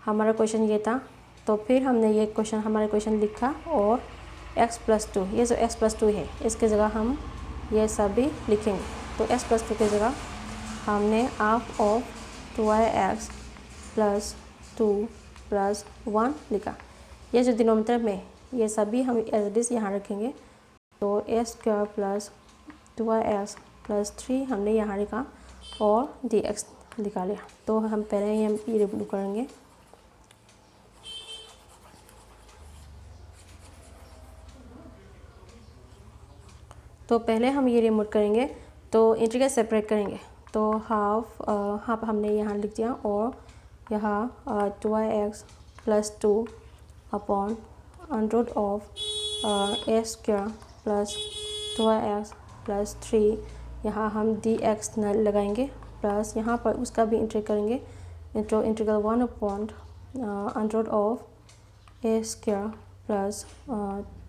हमारा क्वेश्चन ये था। तो फिर हमने ये हमारा क्वेश्चन लिखा और x+2, ये जो x+2 है इसके जगह हम ये सभी लिखेंगे। तो x+2 की जगह हमने हाफ ऑफ 2x+2 प्लस 1 लिखा। ये जो डिनोमिनेटर में ये सभी हम एज इट इज़ यहाँ रखेंगे। तो a² प्लस 2x+3 हमने यहाँ लिखा और dx लिखा लिया। तो हम पहले ये रिमूव करेंगे। तो पहले हम ये रिमूव करेंगे, तो इंटीग्रल सेपरेट करेंगे। तो हाफ हमने यहाँ लिख दिया और यहाँ 2x+2 upon under of a² plus 2x+3 यहाँ हम dx लगाएंगे, प्लस यहाँ पर उसका भी इंटीग्रेट करेंगे। Integral 1 upon under of a² plus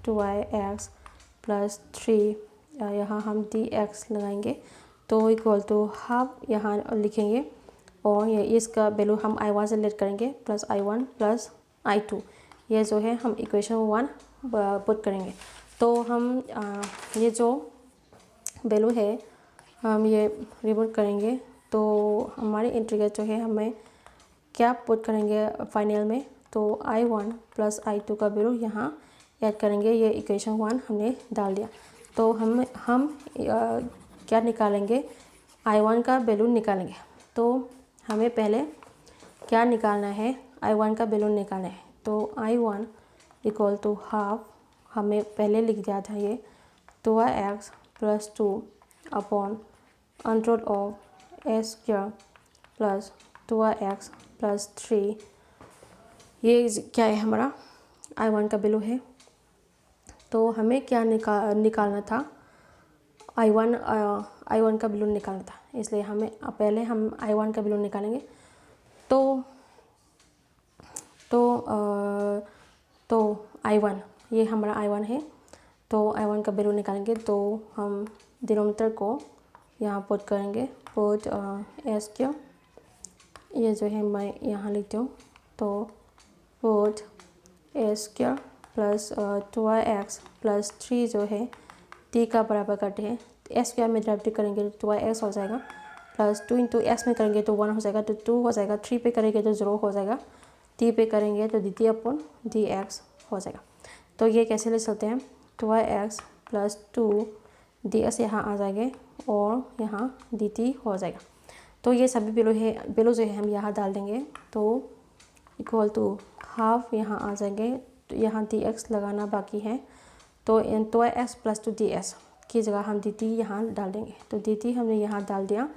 2x+3 यहाँ हम dx लगाएंगे। तो इक्वल टू हाफ यहाँ लिखेंगे और ये इसका वैल्यू हम I1 से लेट करेंगे प्लस I1 प्लस I2, ये जो है हम इक्वेशन 1 पुट करेंगे। तो हम ये जो वैल्यू है हम ये रिमूव करेंगे। तो हमारे इंटीग्रल जो है हमें क्या पुट करेंगे फाइनल में, तो I1 प्लस I2 का वैल्यू यहाँ ऐड करेंगे। ये इक्वेशन 1 हमने डाल दिया। तो हम क्या निकालेंगे, I1 का वैल्यू निकालेंगे। तो हमें पहले क्या निकालना है, I1 का वैल्यू निकालना है। तो I1 इक्वल टू हाफ हमें पहले लिख दिया था ये 2x+2 upon under of a² plus 2x+3, ये क्या है हमारा I1 का वैल्यू है। तो हमें क्या निकालना था, I1 का वैल्यू निकालना था, इसलिए हमें पहले हम I1 का वैल्यू निकालेंगे। तो I1 ये हमारा I1 है। तो I1 का वैल्यू निकालेंगे। तो हम डिनोमिनेटर को यहाँ पुट करेंगे, पुट a², ये जो है मैं यहाँ लिखती हूँ। तो पुट a² प्लस 2x+3 जो है t का बराबर करते हैं। a² में डिवाइड करेंगे तो 2x हो जाएगा, प्लस 2 इंटू x में करेंगे तो 1 हो जाएगा, तो 2 हो जाएगा। 3 पे करेंगे तो 0 हो जाएगा, t पे करेंगे तो dt अपॉन dx हो जाएगा। तो ये कैसे ले सकते हैं, 2x+2 dx यहाँ आ जाएंगे और यहाँ dt हो जाएगा। तो ये सभी वैल्यू जो है हम यहाँ डाल देंगे। तो इक्वल टू हाफ यहाँ आ जाएंगे, तो यहाँ dx लगाना बाकी है। तो 2x+2 ds की जगह हम dt यहाँ डाल देंगे। तो dt हमने यहाँ डाल दिया।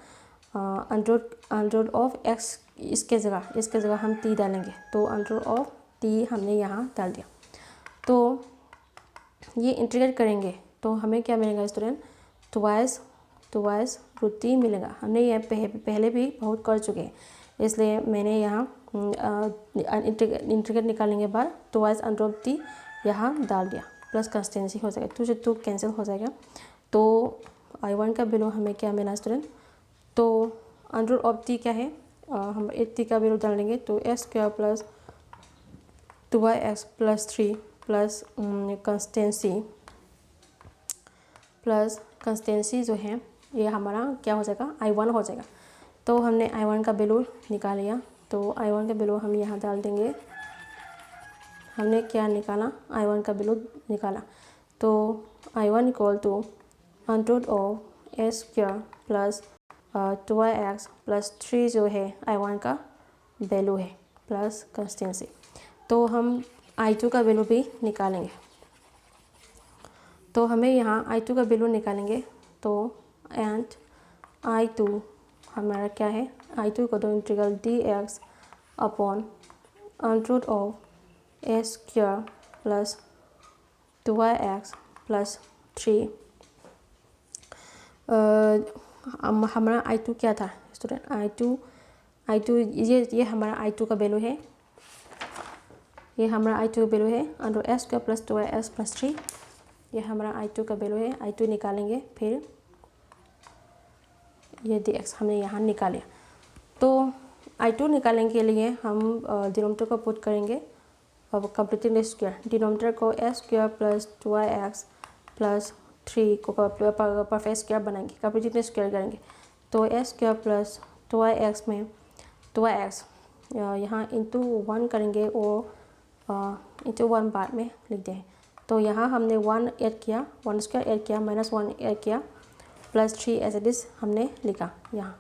अंडर ऑफ x इसके जगह हम t डालेंगे। तो अंडर ऑफ टी हमने यहाँ डाल दिया। तो ये इंटीग्रेट करेंगे तो हमें क्या मिलेगा स्टूडेंट, ट्वाइस रूट टी मिलेगा। हमने ये पहले भी बहुत कर चुके हैं, इसलिए मैंने यहाँ इंटीग्रेट निकालने के बाद ट्वाइस अंडर ऑफ टी यहाँ डाल दिया, प्लस कंस्टेंसी हो जाएगा, 2 से 2 कैंसिल हो जाएगा। तो I1 का वैल्यू हमें क्या मिला स्टूडेंट, तो अंडर ऑफ टी क्या है, हम 8t का वैल्यू डाल देंगे तो x square plus 2yx plus 3 plus consistency जो है ये हमारा क्या हो जाएगा, I1 हो जाएगा। तो हमने I1 का वैल्यू निकाल लिया, तो I1 का वैल्यू हम यहाँ डाल देंगे। हमने क्या निकाला, I1 का वैल्यू निकाला, तो I1 equal to under of x square plus 2yx plus 3 जो है I1 का वैल्यू है, प्लस कंस्टेंसी। तो हम I2 का वैल्यू भी निकालेंगे, तो हमें यहाँ I2 का वैल्यू निकालेंगे। तो एंड I2 हमारा क्या है, I2 को तो integral dx upon under of x square plus 2yx plus 3। हमारा I2 क्या था स्टूडेंट, I2 ये हमारा I2 का वैल्यू है, ये हमारा I2 का वैल्यू है under x square plus 2yx plus 3, ये हमारा I2 का वैल्यू है। I2 निकालेंगे, फिर ये dx हमने यहाँ निकाले। तो I2 निकालने के लिए हम डिनोमिनेटर को पुट करेंगे, अब कंप्लीटिंग स्क्वायर, डिनोमिनेटर को x square plus 2yx plus 3 को परफेक्ट स्क्वायर बनाएंगे, कंप्लीटिंग स्क्वायर करेंगे। तो एक्स स्क्वायर प्लस 2yx में 2yx यहाँ इंटू 1 करेंगे और इंटू 1 बाद में लिखते हैं। तो यहाँ हमने 1 ऐड किया, 1 स्क्वायर ऐड किया, माइनस 1 ऐड किया, प्लस 3 एज इट इज़ हमने लिखा यहाँ।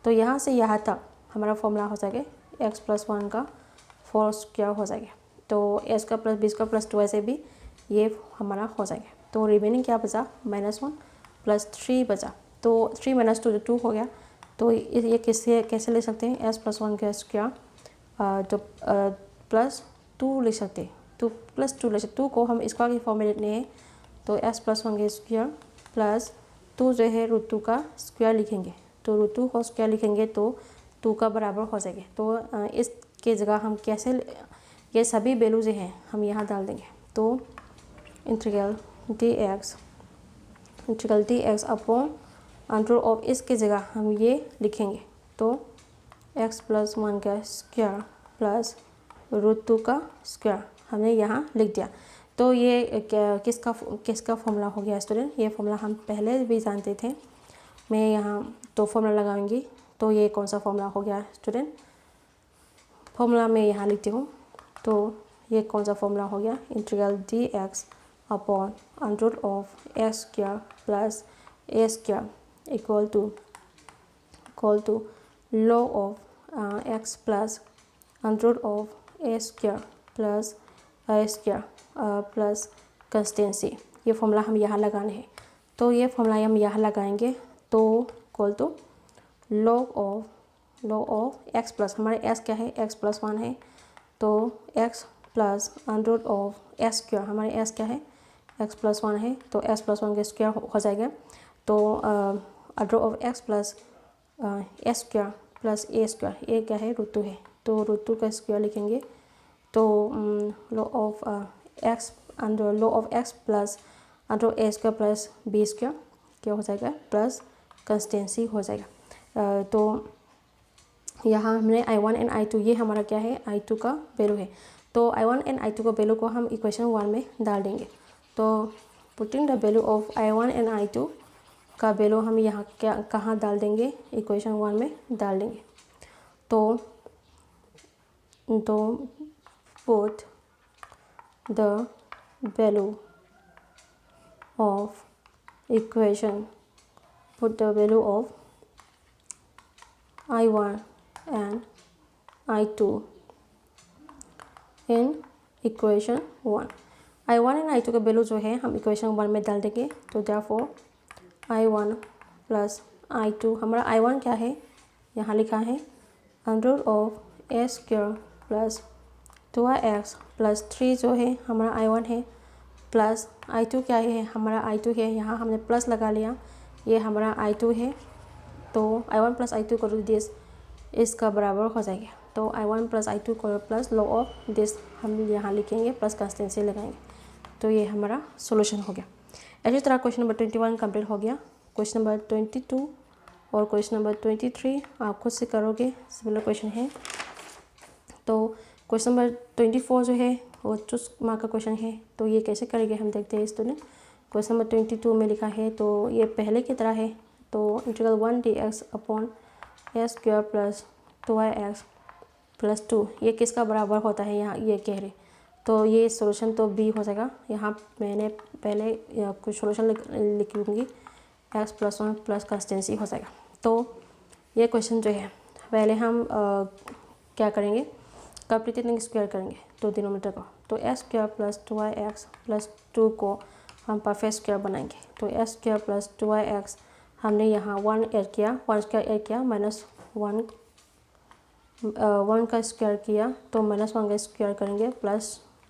तो यहाँ से यहाँ तक हमारा फॉर्मूला हो जाएगा x प्लस 1 का 4 स्क्वायर हो जाएगा। तो a का प्लस b का प्लस 2 ऐसे भी ये हमारा हो जाएगा। तो रिमेनिंग क्या बचा, -1 प्लस 3 बचा। तो 3 माइनस 2 2 हो गया। तो ये कैसे ले सकते हैं, s प्लस 1 का स्क्वायर तो प्लस 2 लिख सकते हैं, 2 प्लस 2 ले सकते, 2 को हम स्क्वायर की फॉर्म में लिखने हैं। तो s प्लस 1 का स्क्वायर प्लस 2 जो है √2 का स्क्वायर लिखेंगे, तो √2 को स्क्वायर लिखेंगे तो 2 का बराबर हो जाएगा। तो इसके जगह हम कैसे ये सभी वैल्यू जो हैं हम यहाँ डाल देंगे। तो integral dx upon under of इसके जगह हम ये लिखेंगे, तो x प्लस 1 का स्क्वायर प्लस √2 का स्क्वायर हमने यहाँ लिख दिया। तो ये किसका फॉर्मूला हो गया स्टूडेंट, ये फॉर्मूला हम पहले भी जानते थे। मैं यहाँ तो फॉर्मूला लगाऊंगी, तो ये कौन सा फॉर्मूला हो गया स्टूडेंट, फॉर्मूला मैं यहाँ लिखती हूँ। तो ये कौन सा फॉर्मूला हो गया, integral dx upon under of x square plus a square equal to log of x plus under of a square plus a square plus consistency. ये फॉर्मूला हम यहाँ लगाने हैं, तो ये फॉर्मूला हम यहाँ लगाएंगे। तो equal to log of x plus, हमारे x क्या है, x प्लस 1 है, तो x plus under of s square, हमारे s क्या है, x प्लस 1 है, तो s प्लस 1 का स्क्वायर हो जाएगा। तो under of x plus s square plus a square, ये क्या है, √2 है, तो √2 का स्क्वायर लिखेंगे। तो log of x plus under a square plus b square क्या हो जाएगा, प्लस कंस्टेंसी हो जाएगा। तो यहाँ हमने I1 एंड I2, ये हमारा क्या है, I2 का वैल्यू है। तो I1 एंड I2 का वैल्यू को हम इक्वेशन 1 में डाल देंगे। तो putting the value of I1 and I2 का वैल्यू हम यहाँ कहाँ डाल देंगे, इक्वेशन 1 में डाल देंगे। तो put the value of equation, put the value of I1 and I2 in equation 1। I1 and I2 का वैल्यू जो है हम इक्वेशन 1 में डाल देंगे। तो therefore I1 प्लस I2, हमारा I1 क्या है, यहाँ लिखा है under of a square plus 2x plus 3 जो है हमारा I1 है, प्लस I2 क्या है, हमारा I2 है, यहाँ हमने प्लस लगा लिया, ये हमारा I2 है, तो I1 प्लस I2 को दिस इसका बराबर हो जाएगा। तो I1 प्लस I2 को प्लस लॉग ऑफ दिस हम यहाँ लिखेंगे, प्लस कंस्टेंसी लगाएंगे, तो ये हमारा सोल्यूशन हो गया। इसी तरह क्वेश्चन नंबर 21 कंप्लीट हो गया। क्वेश्चन नंबर 22 और क्वेश्चन नंबर 23 आप खुद से करोगे, सिमिलर क्वेश्चन है। तो क्वेश्चन नंबर 24 जो है वो 2 मार्क का क्वेश्चन है, तो ये कैसे करेंगे हम देखते हैं स्टूडेंट। क्वेश्चन नंबर 22 में लिखा है, तो ये पहले की तरह है, तो integral 1 dx upon s square plus 2x plus 2 ये किसका बराबर होता है, यहाँ ये कह रहे, तो ये सॉल्यूशन तो बी हो जाएगा। यहाँ मैंने पहले कुछ सॉल्यूशन लिख लूँगी, x प्लस 1 प्लस कंस्टेंसी हो जाएगा। तो ये क्वेश्चन जो है पहले हम क्या करेंगे, कंप्लीट स्क्वायर करेंगे तो डिनोमिनेटर को, तो s square plus 2x plus 2 को हम परफेक्ट स्क्वायर बनाएंगे, तो s स्क्वायर प्लस 2x हमने यहाँ 1 ऐड किया, 1 स्क्वायर ऐड किया, माइनस 1 का स्क्वायर किया, तो माइनस 1 का स्क्वायर करेंगे, प्लस